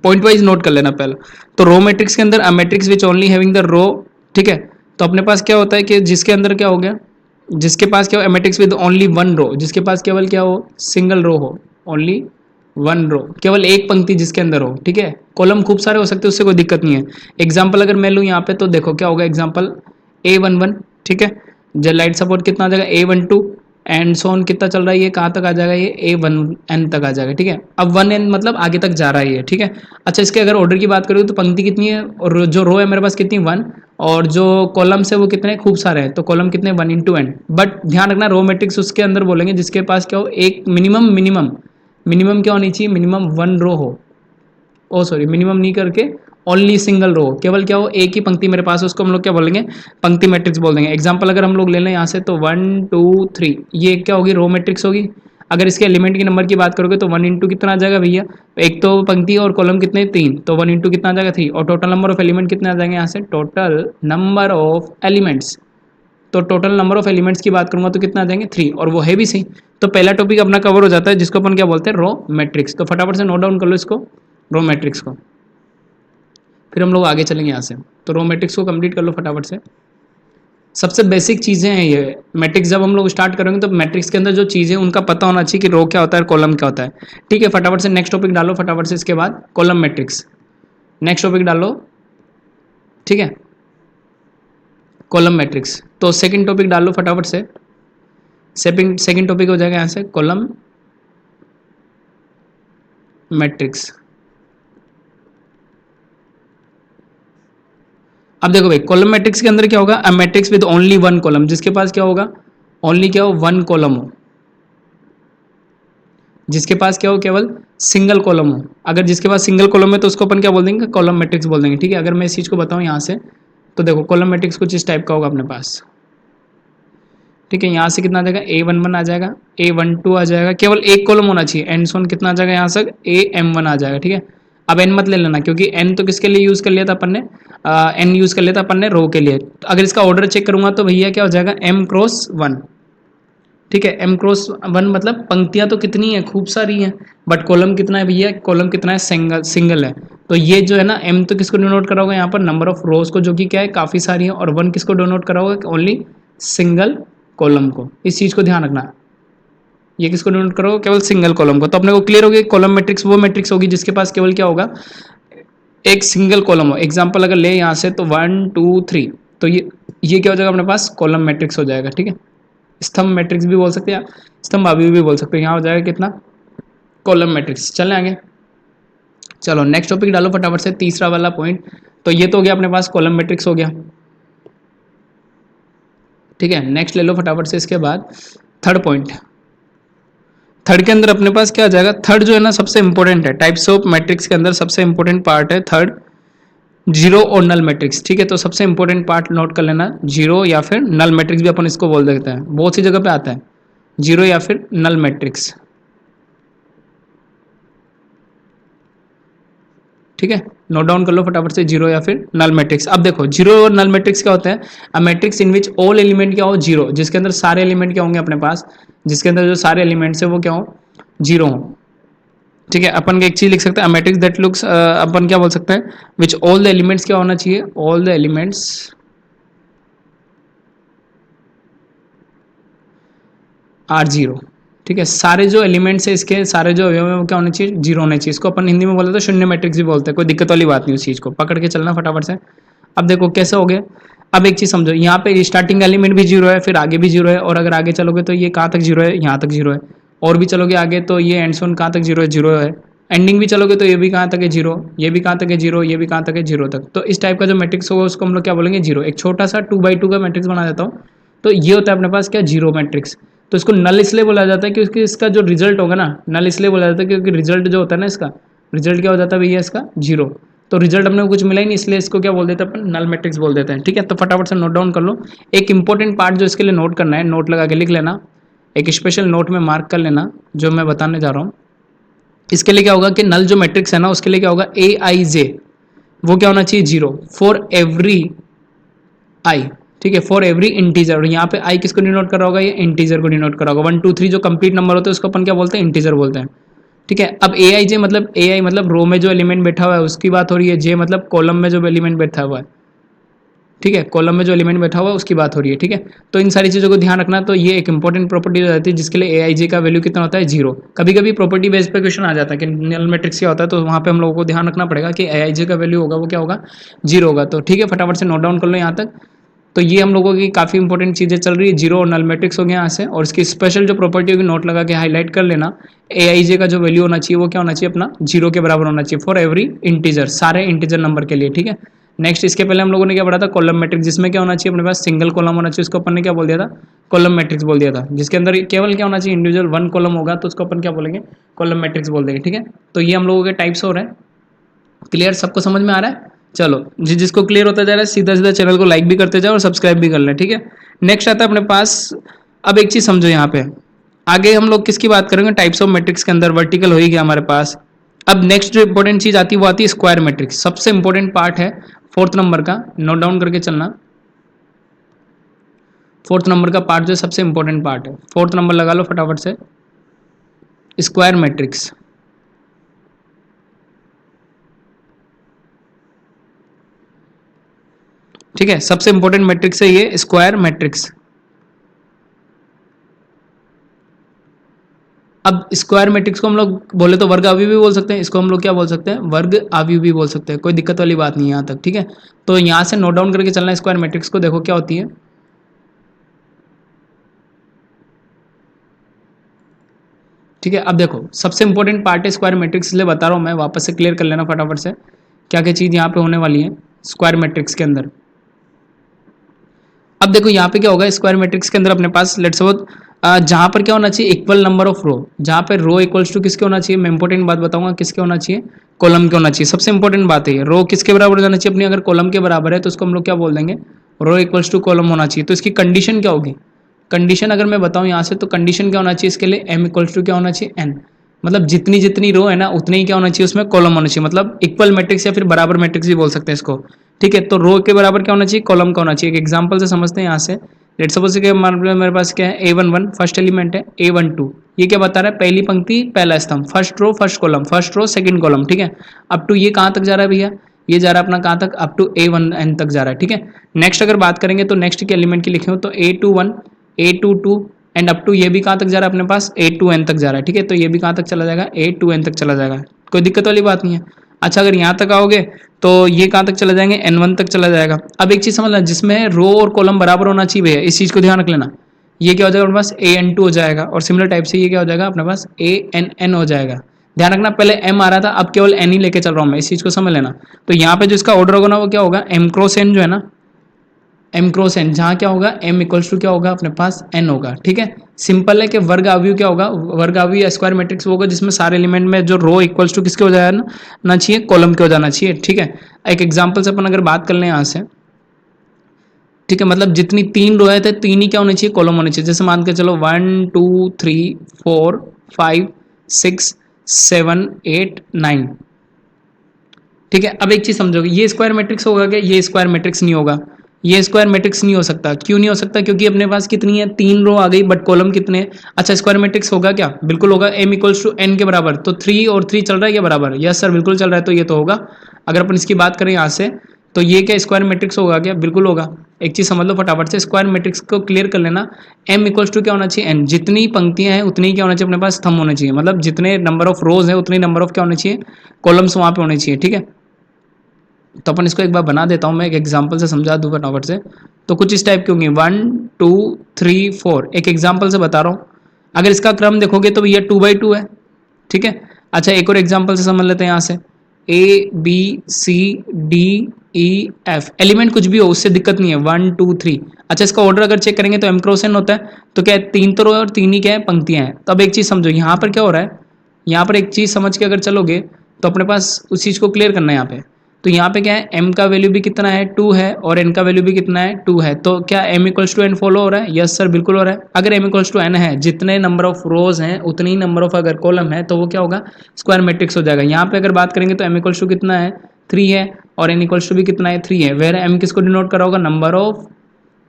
पॉइंट वाइज नोट कर लेना पहले। तो रो मैट्रिक्स के अंदर, a matrix which only having the row, ठीक है। तो अपने पास क्या होता है कि जिसके अंदर क्या हो गया, जिसके पास क्या हो, matrix with only one row, जिसके पास केवल क्या हो, सिंगल रो हो, ओनली वन रो, केवल एक पंक्ति जिसके अंदर हो, ठीक है। कॉलम खूब सारे हो सकते हैं, उससे कोई दिक्कत नहीं है। एग्जाम्पल अगर मैं लूँ यहाँ पे, तो देखो क्या होगा, एग्जाम्पल A11, ठीक है। जब लाइट सपोर्ट कितना आ जाएगा, A12, एंड सोन कितना चल रहा है, ये कहाँ तक आ जाएगा, ये A1n तक आ जाएगा, ठीक है। अब 1n मतलब आगे तक जा रहा है ये, ठीक है। अच्छा, इसके अगर ऑर्डर की बात करोगे तो पंक्ति कितनी है, और जो रो है मेरे पास कितनी, 1, और जो कॉलम्स है वो कितने, खूब सारे हैं, तो कॉलम कितने, 1 इंटू एन। बट ध्यान रखना, रो मैट्रिक्स उसके अंदर बोलेंगे जिसके पास क्या हो, एक मिनिमम मिनिमम मिनिमम क्या होनी चाहिए, मिनिमम वन रो हो, ओ सॉरी, मिनिमम नहीं करके ओनली सिंगल रो, केवल क्या हो, एक ही पंक्ति मेरे पास है, उसको हम लोग क्या बोलेंगे, पंक्ति मैट्रिक्स बोल देंगे। एग्जांपल अगर हम लोग ले लें यहाँ से, तो 1 2 3, ये क्या होगी, रो मैट्रिक्स होगी। अगर इसके एलिमेंट की नंबर की बात करोगे तो 1 इंटू कितना आ जाएगा भैया, एक तो पंक्ति और कॉलम कितने, 3, तो 1 इंटू कितना आ जाएगा, 3, और टोटल नंबर ऑफ एलिमेंट कितने आ जाएंगे यहाँ से, टोटल नंबर ऑफ एलिमेंट्स। तो टोटल नंबर ऑफ एलिमेंट्स की बात करूंगा तो कितना आ जाएंगे, 3, और वो है भी सही। तो पहला टॉपिक अपना कवर हो जाता है, जिसको अपन क्या बोलते हैं, रो मैट्रिक्स। तो फटाफट से नोट डाउन कर लो इसको, रो मैट्रिक्स को, फिर हम लोग आगे चलेंगे यहाँ से। तो रो मैट्रिक्स को कंप्लीट कर लो फटाफट से। सबसे बेसिक चीज़ें हैं ये मैट्रिक्स। जब हम लोग स्टार्ट करेंगे तो मैट्रिक्स के अंदर जो चीज़ें उनका पता होना चाहिए कि रो क्या होता है, कॉलम क्या होता है, ठीक है। फटाफट से नेक्स्ट टॉपिक डालो फटाफट से, इसके बाद कॉलम मैट्रिक्स, नेक्स्ट टॉपिक डालो, ठीक है, कॉलम मैट्रिक्स। तो सेकंड टॉपिक डालो फटाफट से, सेकंड टॉपिक हो जाएगा यहाँ से कॉलम मैट्रिक्स। अब देखो भाई, कॉलम मैट्रिक्स के अंदर क्या होगा, a matrix with only one column, जिसके पास क्या होगा, ओनली क्या हो, वन कॉलम हो, जिसके पास क्या हो, केवल सिंगल कॉलम हो। अगर जिसके पास सिंगल कॉलम है तो उसको अपन क्या बोल देंगे, कॉलम मैट्रिक्स बोल देंगे, ठीक है। अगर मैं इस चीज को बताऊं यहाँ से, तो देखो कॉलम मैट्रिक्स कुछ इस टाइप का होगा अपने पास, ठीक है। यहाँ से कितना आ जाएगा, A11 आ जाएगा, A12 आ जाएगा, केवल एक कॉलम होना चाहिए, एंड सोन कितना आ जाएगा यहाँ से, AM1 आ जाएगा, ठीक है। अब एन मत ले लेना, क्योंकि एन तो किसके लिए यूज कर लिया था अपन ने, एन यूज कर लिया था अपन ने रो के लिए। तो अगर इसका ऑर्डर चेक करूंगा तो भैया क्या हो जाएगा, M×1, ठीक है। M×1 मतलब पंक्तियां तो कितनी है, खूब सारी हैं, बट कॉलम कितना है भैया, कॉलम कितना है, सिंगल सिंगल है। तो ये जो है ना, M तो किसको डिनोट करा होगा यहाँ पर, नंबर ऑफ रोज को, जो कि क्या है, काफी सारी है, और 1 किसको डिनोट करा होगा, ओनली सिंगल कॉलम को। इस चीज को ध्यान रखना, ये किसको डिनोट करोगे, केवल सिंगल कॉलम को। तो अपने को क्लियर हो गया, कॉलम मैट्रिक्स वो मैट्रिक्स होगी जिसके पास केवल क्या होगा, एक सिंगल कॉलम हो। एग्जांपल अगर ले यहाँ से, तो 1 2 3, तो ये क्या हो जाएगा अपने पास, कॉलम मैट्रिक्स हो जाएगा, ठीक है। स्तंभ मैट्रिक्स भी बोल सकते हैं, स्तंभ अभी भी बोल सकते हैं। यहाँ हो जाएगा कितना, कॉलम मैट्रिक्स। चलें आगे, चलो नेक्स्ट टॉपिक डालो फटाफट से, तीसरा वाला पॉइंट। तो ये तो हो गया अपने पास, कॉलम मैट्रिक्स हो गया, ठीक है। नेक्स्ट ले लो फटाफट से, इसके बाद थर्ड पॉइंट। थर्ड के अंदर अपने पास क्या आ जाएगा, थर्ड जो है ना सबसे इंपॉर्टेंट है, टाइप्स ऑफ मैट्रिक्स के अंदर सबसे इंपॉर्टेंट पार्ट है थर्ड, जीरो और नल मैट्रिक्स, ठीक है। तो सबसे इंपॉर्टेंट पार्ट नोट कर लेना, जीरो या फिर नल मैट्रिक्स भी अपन इसको बोल देते हैं, बहुत सी जगह पे आता है, जीरो या फिर नल मैट्रिक्स, ठीक है। नोट डाउन कर लो फटाफट से, जीरो या फिर नल मैट्रिक्स। अब देखो जीरो और नल मैट्रिक्स क्या होता है, a matrix in which all element क्या हो, जीरो, जिसके अंदर सारे एलिमेंट क्या होंगे अपने पास, जिसके अंदर जो सारे एलिमेंट्स है वो क्या हो, जीरो हो, ठीक है। अपन एक चीज लिख सकते हैं, मैट्रिक्स दैट लुक्स, अपन क्या बोल सकते हैं, विच ऑल द एलिमेंट्स क्या होना चाहिए, ऑल द एलिमेंट्स R0, ठीक है। सारे जो एलिमेंट्स है इसके, सारे जो अवयव है वो क्या होने चाहिए, जीरो होने चाहिए। इसको अपन हिंदी में बोलते हैं शून्य मैट्रिक्स भी बोलते हैं, कोई दिक्कत वाली बात नहीं उस चीज़ को पकड़ के चलना फटाफट से। अब देखो कैसे हो गया। अब एक चीज़ समझो, यहाँ पे स्टार्टिंग एलिमेंट भी जीरो है, फिर आगे भी जीरो है, और अगर आगे चलोगे तो ये कहाँ तक जीरो है, यहाँ तक जीरो है, और भी चलोगे आगे तो ये एंड सोन कहाँ तक जीरो है, जीरो है। एंडिंग भी चलोगे तो ये भी कहाँ तक है, जीरो, ये भी कहाँ तक है, जीरो, ये भी कहाँ तक है, जीरो तक। तो इस टाइप का जो मैट्रिक्स होगा उसको हम लोग क्या बोलेंगे, जीरो। एक छोटा सा 2x2 का मैट्रिक्स बना देता हूँ, तो ये होता है अपने पास क्या, जीरो मैट्रिक्स। तो इसको नल इसलिए बोला जाता है क्योंकि इसका जो रिजल्ट होगा ना, नल इसलिए बोला जाता है क्योंकि रिजल्ट जो होता है ना, इसका रिजल्ट क्या हो जाता है भैया, इसका जीरो। तो रिजल्ट अपने को कुछ मिला ही नहीं, इसलिए इसको क्या बोल देते हैं अपन, नल मैट्रिक्स बोल देते हैं, ठीक है। तो फटाफट से नोट डाउन कर लो। एक इंपॉर्टेंट पार्ट जो इसके लिए नोट करना है, नोट लगा के लिख लेना, एक स्पेशल नोट में मार्क कर लेना जो मैं बताने जा रहा हूँ। इसके लिए क्या होगा कि नल जो मैट्रिक्स है ना उसके लिए क्या होगा, ए आई जे, वो क्या होना चाहिए, जीरो फॉर एवरी आई, ठीक है, फॉर एवरी इंटीजर। और यहाँ पे आई किसको डिनोट कर रहा होगा, ये इंटीजर को डिनोट कर रहा होगा। 1 2 3 जो कंप्लीट नंबर होते हैं उसको अपन क्या बोलते हैं, इंटीजर बोलते हैं, ठीक है। अब ए आई जे मतलब, ए आई मतलब रो में जो एलिमेंट बैठा हुआ है उसकी बात हो रही है, जे मतलब कॉलम में जो एलिमेंट बैठा हुआ है, ठीक है, कॉलम में जो एलिमेंट बैठा हुआ है उसकी बात हो रही है, ठीक है। तो इन सारी चीज़ों को ध्यान रखना। तो ये एक इंपॉर्टेंट प्रॉपर्टी हो जाती है जिसके लिए ए आई जे का वैल्यू कितना होता है, जीरो। कभी कभी प्रॉपर्टी बेस पे क्वेश्चन आ जाता है कि नल मैट्रिक्स क्या होता है, तो वहाँ पे हम लोगों को ध्यान रखना पड़ेगा कि ए आई जे का वैल्यू होगा वो क्या होगा, जीरो होगा। तो ठीक है, फटाफट से नोट डाउन कर लो यहाँ तक। तो ये हम लोगों की काफ़ी इंपॉर्टेंट चीज़ें चल रही है, जीरो और नल मैट्रिक्स हो गया यहाँ से। और इसकी स्पेशल जो प्रॉपर्टी होगी नोट लगा के हाईलाइट कर लेना, ए आई जे का जो वैल्यू होना चाहिए वो क्या होना चाहिए, अपना जीरो के बराबर होना चाहिए फॉर एवरी इंटीजर, सारे इंटीजर नंबर के लिए, ठीक है। नेक्स्ट इसके पहले हम लोगों ने क्या पढ़ा था, कॉलम मैट्रिक्स, जिसमें क्या होना चाहिए अपने पास, सिंगल कॉलम होना चाहिए, उसको अपन ने क्या बोल दिया था, कॉलम मैट्रिक्स बोल दिया था। जिसके अंदर केवल क्या होना चाहिए, इंडिविजुअल 1 कॉलम होगा तो उसको अपन क्या बोलेंगे, कॉलम मैट्रिक्स बोल देंगे, ठीक है। तो ये हम लोगों के टाइप्स हो रहे हैं। क्लियर, सबको समझ में आ रहा है। चलो जिसको क्लियर होता जा रहा है सीधा सीधा चैनल को लाइक भी करते जाओ और सब्सक्राइब भी कर लें, ठीक है। नेक्स्ट आता है अपने पास, अब एक चीज समझो यहाँ पे, आगे हम लोग किसकी बात करेंगे, टाइप्स ऑफ मैट्रिक्स के अंदर वर्टिकल हो ही गया हमारे पास। अब नेक्स्ट जो इंपॉर्टेंट चीज आती है वो आती है स्क्वायर मैट्रिक्स, सबसे इंपॉर्टेंट पार्ट है 4th नंबर का, नोट डाउन करके चलना। 4th नंबर का पार्ट जो सबसे इंपॉर्टेंट पार्ट है, 4th नंबर लगा लो फटाफट से, स्क्वायर मैट्रिक्स, ठीक है। सबसे इंपॉर्टेंट मैट्रिक्स है ये स्क्वायर मैट्रिक्स। अब स्क्वायर मैट्रिक्स को हम लोग बोले तो वर्ग अवयव भी बोल सकते हैं, इसको हम लोग क्या बोल सकते हैं, वर्ग अवयव भी बोल सकते हैं, कोई दिक्कत वाली बात नहीं है यहाँ तक, ठीक है। तो यहाँ से नोट डाउन करके चलना है स्क्वायर मैट्रिक्स को, देखो क्या होती है। ठीक है, अब देखो सबसे इंपॉर्टेंट पार्ट है स्क्वायर मैट्रिक्स, इसलिए बता रहा हूँ मैं, वापस से क्लियर कर लेना फटाफट से क्या क्या चीज़ यहाँ पे होने वाली है स्क्वायर मैट्रिक्स के अंदर। अब देखो यहाँ पे क्या होगा स्क्वायर मैट्रिक्स के अंदर अपने पास, लेट्स सपोज जहाँ पर क्या होना चाहिए, इक्वल नंबर ऑफ रो, जहाँ पे रो इक्वल्स टू किसके होना चाहिए, मैं इंपॉर्टेंट बात बताऊंगा, किसके होना चाहिए, कॉलम के होना चाहिए। सबसे इंपॉर्टेंट बात है रो किसके बराबर हो जाना चाहिए अपनी, अगर कॉलम के बराबर है तो उसको हम लोग क्या बोल देंगे, रो इक्वल्स टू कॉलम होना चाहिए। तो इसकी कंडीशन क्या होगी, कंडीशन अगर मैं बताऊं यहाँ से तो कंडीशन क्या होना चाहिए इसके लिए, एम इक्वल्स टू क्या होना चाहिए, एन, मतलब जितनी जितनी रो है ना उतनी ही क्या होना चाहिए उसमें कॉलम होना चाहिए, मतलब इक्वल मैट्रिक्स या फिर बराबर मैट्रिक्स भी बोल सकते हैं इसको, ठीक है। तो रो के बराबर क्या होना चाहिए, कॉलम का होना चाहिए। एक एग्जांपल से समझते हैं यहाँ से, लेट्स सपोज कि मेरे पास क्या है, A11 फर्स्ट एलिमेंट है, A12 ये क्या बता रहा है, पहली पंक्ति पहला स्तंभ, first row first column, first row second column, ठीक है। अप टू ये कहाँ तक जा रहा है भैया, ये जा रहा है अपना कहाँ तक, अप टू A1n तक जा रहा है, ठीक है। नेक्स्ट अगर बात करेंगे तो नेक्स्ट के एलिमेंट की लिखे हो तो A21 A22 and up to ये भी कहाँ तक जा रहा है अपने पास, A2n तक जा रहा है, ठीक है। तो ये भी कहाँ तक चला जाएगा, A2n तक चला जाएगा, कोई दिक्कत वाली बात नहीं है। अच्छा अगर यहाँ तक आओगे तो ये कहाँ तक चला जाएंगे, N1 तक चला जाएगा। अब एक चीज़ समझना, जिसमें रो और कॉलम बराबर होना चाहिए भैया, इस चीज़ को ध्यान रख लेना। ये क्या हो जाएगा अपने पास, AN2 हो जाएगा, और सिमिलर टाइप से ये क्या हो जाएगा अपने पास, ANN हो जाएगा। ध्यान रखना पहले M आ रहा था, अब केवल N ही लेके चल रहा हूँ मैं, इस चीज़ को समझ लेना। तो यहाँ पे जो इसका ऑर्डर होगा ना वो क्या होगा, M क्रॉस N जो है ना, M क्रॉस N, जहाँ क्या होगा M इक्वल्स टू क्या होगा अपने पास N होगा, ठीक है। सिंपल है कि वर्ग अवयव क्या होगा, वर्ग अवयव या स्क्वायर मैट्रिक्स होगा जिसमें सारे एलिमेंट में जो रो इक्वल्स टू किसके हो जाए ना चाहिए, कॉलम के हो जाना चाहिए, ठीक है। एक एग्जांपल से अपन अगर बात कर लें यहाँ से, ठीक है, मतलब जितनी 3 रो है तो 3 ही क्या होनी चाहिए, कॉलम होनी चाहिए। जैसे मान के चलो 1 2 3 4 5 6 7 8 9, ठीक है। अब एक चीज समझोगे, ये स्क्वायर मैट्रिक्स होगा क्या, ये स्क्वायर मैट्रिक्स नहीं होगा, ये स्क्वायर मैट्रिक्स नहीं हो सकता। क्यों नहीं हो सकता, क्योंकि अपने पास कितनी है, 3 रो आ गई बट कॉलम कितने हैं। अच्छा स्क्वायर मैट्रिक्स होगा क्या, बिल्कुल होगा, M इक्वल्स टू N के बराबर, तो 3 और 3 चल रहा है क्या बराबर, यस सर बिल्कुल चल रहा है, तो ये तो होगा। अगर अपन इसकी बात करें यहाँ से तो ये क्या स्क्वायर मैट्रिक्स होगा क्या? बिल्कुल होगा। एक चीज समझ लो फटाफट से, स्क्वायर मैट्रिक्स को क्लियर कर लेना। m इक्वल्स टू क्या होना चाहिए? n। जितनी पंक्तियां हैं उतनी क्या होना चाहिए अपने पास? स्तंभ होने चाहिए। मतलब जितने नंबर ऑफ रोज है उतनी नंबर ऑफ क्या होने चाहिए? कॉलम्स वहां पे होने चाहिए। ठीक है, तो अपन इसको एक बार बना देता हूं, मैं एक एग्जाम्पल से समझा दूं फटाफट से। तो कुछ इस टाइप की होंगी, 1 2 3 4। एक एग्जाम्पल से बता रहा हूं। अगर इसका क्रम देखोगे तो ये 2 by 2 है। ठीक है, अच्छा एक और एग्जाम्पल से समझ लेते हैं यहाँ से। A B C D E F, element कुछ भी हो उससे दिक्कत नहीं है, 1 2 3। अच्छा इसका ऑर्डर अगर चेक करेंगे तो एम क्रॉस एन होता है। तो क्या है? 3 तो रो है और 3 ही क्या है? पंक्तियां हैं। तो अब एक चीज समझो यहाँ पर क्या हो रहा है। यहाँ पर एक चीज समझ के अगर चलोगे तो अपने पास उस चीज को क्लियर करना है यहाँ पे। तो यहाँ पे क्या है? m का वैल्यू भी कितना है? 2 है, और n का वैल्यू भी कितना है? 2 है। तो क्या m equals to N follow हो रहा है? यस सर, बिल्कुल हो रहा है। अगर m इक्वल्स टू एन है, जितने नंबर ऑफ रोज हैं उतनी नंबर ऑफ अगर कॉलम है, तो वो क्या होगा? स्क्वायर मैट्रिक्स हो जाएगा। यहाँ पे अगर बात करेंगे तो m इक्वल्स टू कितना है? 3 है, और n इक्वल्स टू भी कितना है? 3 है। वेर m किसको डिनोट करा होगा? नंबर ऑफ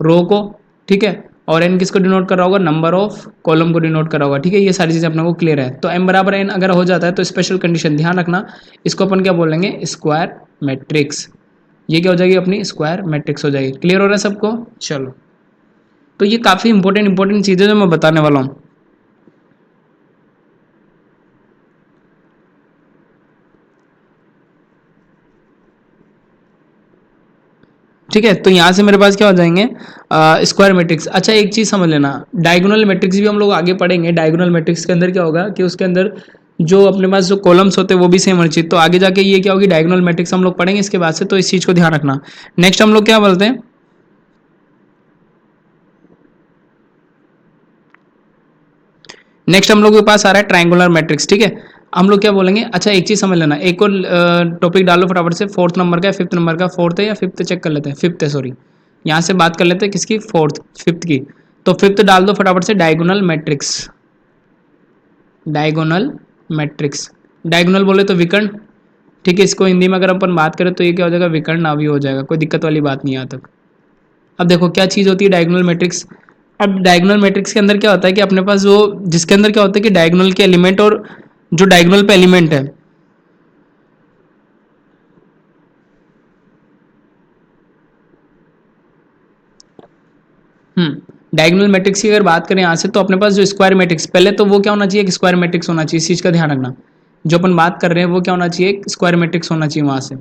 रो को। ठीक है, और n किसको डिनोट कर रहा होगा? नंबर ऑफ कॉलम को डिनोट करा होगा। ठीक है, ये सारी चीजें अपने को क्लियर है। तो m बराबर n अगर हो जाता है तो स्पेशल कंडीशन ध्यान रखना, इसको अपन क्या बोलेंगे? Square matrix. ये क्या हो जाएगी? अपनी स्क्वायर मैट्रिक्स हो जाएगी। क्लियर हो रहा है सबको? चलो, तो ये काफी इंपॉर्टेंट चीजें जो मैं बताने वाला हूँ। ठीक है, तो यहाँ से मेरे पास क्या हो जाएंगे? Square matrix. अच्छा एक चीज समझ लेना, डायगोनल मैट्रिक्स भी हम लोग आगे पढ़ेंगे। डायगोनल मैट्रिक्स के अंदर क्या होगा कि उसके अंदर जो अपने पास जो कॉलम्स होते हैं वो भी सेम होने चाहिए। तो आगे जाके ये क्या होगी? डायगोनल मैट्रिक्स हम लोग पढ़ेंगे इसके बाद से, तो इस चीज को ध्यान रखना। नेक्स्ट हम लोग क्या बोलते हैं? नेक्स्ट हम लोग के पास आ रहा है ट्रायंगुलर मैट्रिक्स। ठीक है, हम लोग क्या बोलेंगे? अच्छा एक चीज समझ लेना, एक और टॉपिक डालो फटाफट से। फोर्थ नंबर का, फिफ्थ नंबर का, फोर्थ है या फिफ्थ चेक कर लेते हैं। फिफ्थ है, सॉरी। यहाँ से बात कर लेते हैं किसकी? फोर्थ, फिफ्थ की। तो फिफ्थ डाल दो फटाफट से, diagonal matrix. Diagonal matrix, diagonal बोले तो विकर्ण। ठीक है, इसको हिंदी में अगर अपन बात करें तो ये क्या हो जाएगा? विकर्ण नाभि हो जाएगा। कोई दिक्कत वाली बात नहीं है यहाँ तक। अब देखो क्या चीज होती है डायगोनल मैट्रिक्स। अब डायगोनल मैट्रिक्स के अंदर क्या होता है कि अपने पास जो, जिसके अंदर क्या होता है कि डायगोनल के एलिमेंट और जो डायगोनल पे एलिमेंट है, डायगोनल मैट्रिक्स की अगर बात करें यहाँ से, तो अपने पास जो स्क्वायर मैट्रिक्स, पहले तो वो क्या होना चाहिए? एक स्क्वायर मैट्रिक्स होना चाहिए। इस चीज का ध्यान रखना, जो अपन बात कर रहे हैं वो क्या होना चाहिए? एक स्क्वायर मैट्रिक्स होना चाहिए वहां से।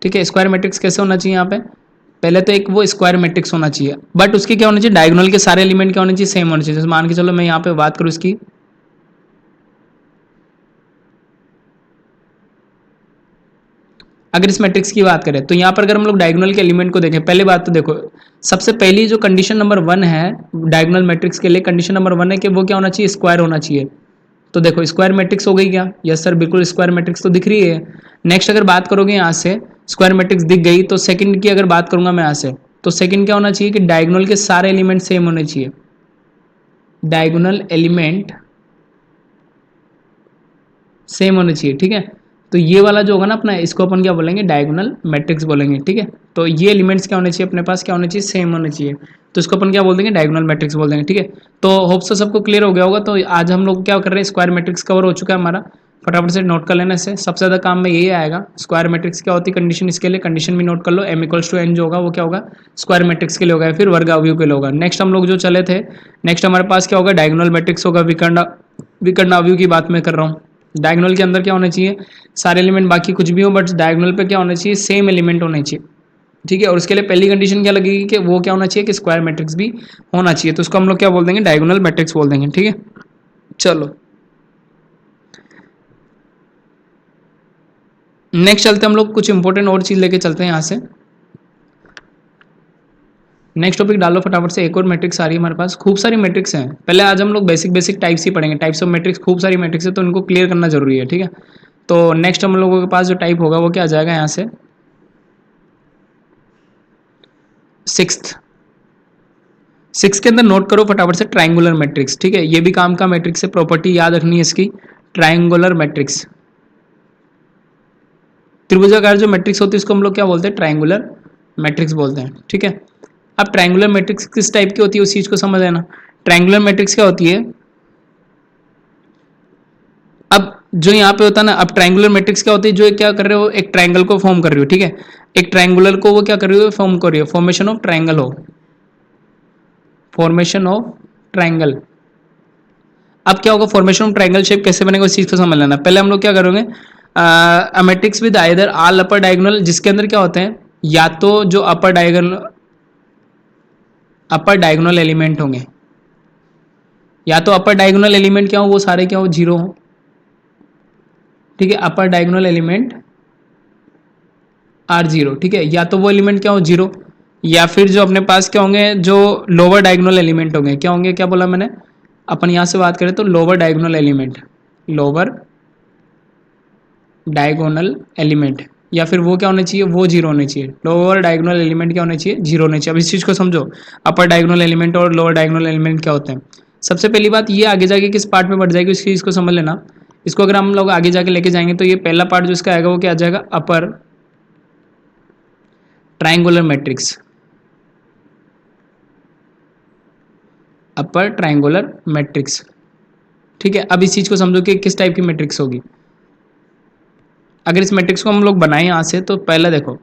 ठीक है, स्क्वायर मैट्रिक्स कैसे होना चाहिए यहाँ पे? पहले तो एक वो स्क्वायर मैट्रिक्स होना चाहिए, बट उसके क्या होना चाहिए? डायगोनल के सारे एलिमेंट क्या होने चाहिए? सेम होने चाहिए। जैसे मान के चलो मैं यहाँ पे बात करूँ इसकी, अगर इस मैट्रिक्स की बात करें तो यहाँ पर अगर हम लोग डायगोनल के एलिमेंट को देखें, पहले बात तो देखो, सबसे पहली जो कंडीशन नंबर 1 है डायगोनल मैट्रिक्स के लिए, कंडीशन नंबर 1 है कि वो क्या होना चाहिए? स्क्वायर होना चाहिए। तो देखो स्क्वायर मैट्रिक्स हो गई क्या? यस सर, बिल्कुल स्क्वायर मैट्रिक्स तो दिख रही है। नेक्स्ट अगर बात करोगे यहाँ से, स्क्वायर मैट्रिक्स दिख गई, तो सेकंड की अगर बात करूंगा मैं यहाँ से, तो सेकंड क्या होना चाहिए कि डायगोनल के सारे एलिमेंट सेम होने चाहिए। डायगोनल एलिमेंट सेम होने चाहिए। ठीक है, तो ये वाला जो होगा ना अपना, इसको अपन क्या बोलेंगे? डायगोनल मैट्रिक्स बोलेंगे। ठीक है, तो ये एलिमेंट्स क्या होने चाहिए अपने पास? क्या होने चाहिए? सेम होने चाहिए। तो इसको अपन क्या बोल देंगे? डायगोनल मैट्रिक्स बोल देंगे। ठीक है, तो होप से सबको क्लियर हो गया होगा। तो आज हम लोग क्या कर रहे हैं? स्क्वायर मैट्रिक्स कवर हो चुका है हमारा। फटाफट से नोट कर लेने से सबसे ज़्यादा काम में यही आएगा। स्क्वायर मैट्रिक्स क्या होती है कंडीशन, इसके लिए कंडीशन भी नोट कर लो। m इक्वल्स टू n जो होगा वो क्या होगा? स्क्वायर मैट्रिक्स के लिए होगा, फिर वर्ग अवयव के लिए होगा। नेक्स्ट हम लोग जो चले थे, नेक्स्ट हमारे पास क्या होगा? डायगोनल मैट्रिक्स होगा। विकर्ण अवयव की बात मैं कर रहा हूँ। डायगोनल के अंदर क्या होना चाहिए? सारे एलिमेंट बाकी कुछ भी हो, बट डायगोनल पे क्या होना चाहिए? सेम एलिमेंट होने चाहिए। ठीक है, और उसके लिए पहली कंडीशन क्या लगेगी कि वो क्या होना चाहिए? कि स्क्वायर मैट्रिक्स भी होना चाहिए। तो उसको हम लोग क्या बोल देंगे? डायगोनल मैट्रिक्स बोल देंगे। ठीक है, चलो नेक्स्ट चलते हैं हम लोग, कुछ इंपॉर्टेंट और चीज लेके चलते हैं यहाँ से। नेक्स्ट टॉपिक डालो फटाफट से। एक और मैट्रिक्स आ रही है हमारे पास, खूब सारी मैट्रिक्स हैं। पहले आज हम लोग बेसिक बेसिक टाइप्स ही पढ़ेंगे, टाइप्स ऑफ मैट्रिक्स। खूब सारी मैट्रिक्स है तो इनको क्लियर करना जरूरी है। ठीक है, तो नेक्स्ट हम लोगों के पास जो टाइप होगा वो क्या आ जाएगा यहाँ से? सिक्स्थ। सिक्स के अंदर नोट करो फटाफट से, ट्राइंगुलर मैट्रिक्स। ठीक है, ये भी काम का मैट्रिक्स है, प्रॉपर्टी याद रखनी है इसकी। ट्राइंगुलर मैट्रिक्स, त्रिभुजाकार जो मैट्रिक्स होती है उसको हम लोग क्या बोलते हैं? ट्राइंगुलर मैट्रिक्स बोलते हैं। ठीक है, अब ट्राइंगुलर मैट्रिक्स किस टाइप की होती है उस चीज को समझ लेना। ट्राइंगुलर मैट्रिक्स क्या होती है? अब जो यहाँ पे होता है ना, अब ट्रायंगुलर मैट्रिक्स क्या होती है, जो क्या कर रहे हो, एक ट्रायंगल को फॉर्म कर रही हो, ठीक है, एक ट्रायंगुलर को वो क्या कर रही हो, फॉर्म कर रही हो, फॉर्मेशन ऑफ ट्रायंगल हो, फॉर्मेशन ऑफ ट्रायंगल। अब क्या होगा, फॉर्मेशन ऑफ ट्रायंगल शेप कैसे बनेगा उस चीज को समझ लेना। पहले हम लोग क्या करेंगे, matrix with either all upper diagonal, जिसके अंदर क्या होते हैं, या तो जो अपर डायगोनल एलिमेंट होंगे, या तो अपर डायगोनल एलिमेंट क्या हो, वो सारे क्या हो, जीरो हो, ठीक है, अपर डायगोनल एलिमेंट आर जीरो, ठीक है, या तो वो एलिमेंट क्या हो, जीरो, या फिर जो अपने पास क्या होंगे, जो लोअर डायगोनल एलिमेंट होंगे, क्या होंगे, क्या बोला मैंने, अपन यहां से बात करें तो lower diagonal element, lower diagonal element, या फिर वो क्या होने चाहिए, वो जीरो होने चाहिए, लोअर डायगोनल एलिमेंट क्या होने चाहिए, जीरो होने चाहिए। अब इस चीज को समझो, अपर डायगोनल एलिमेंट और लोअर डायगोनल एलिमेंट क्या होते हैं। सबसे पहली बात ये आगे जाके किस पार्ट में बढ़ जाएगी उस चीज को समझ लेना। इसको अगर हम लोग आगे जाके लेके जाएंगे तो ये पहला पार्ट जो इसका आएगा वो क्या आ जाएगा, upper triangular matrix, upper triangular matrix, ठीक है। अब इस चीज को समझो कि किस टाइप की मैट्रिक्स होगी। अगर इस मैट्रिक्स को हम लोग बनाएं यहाँ से, तो पहला देखो,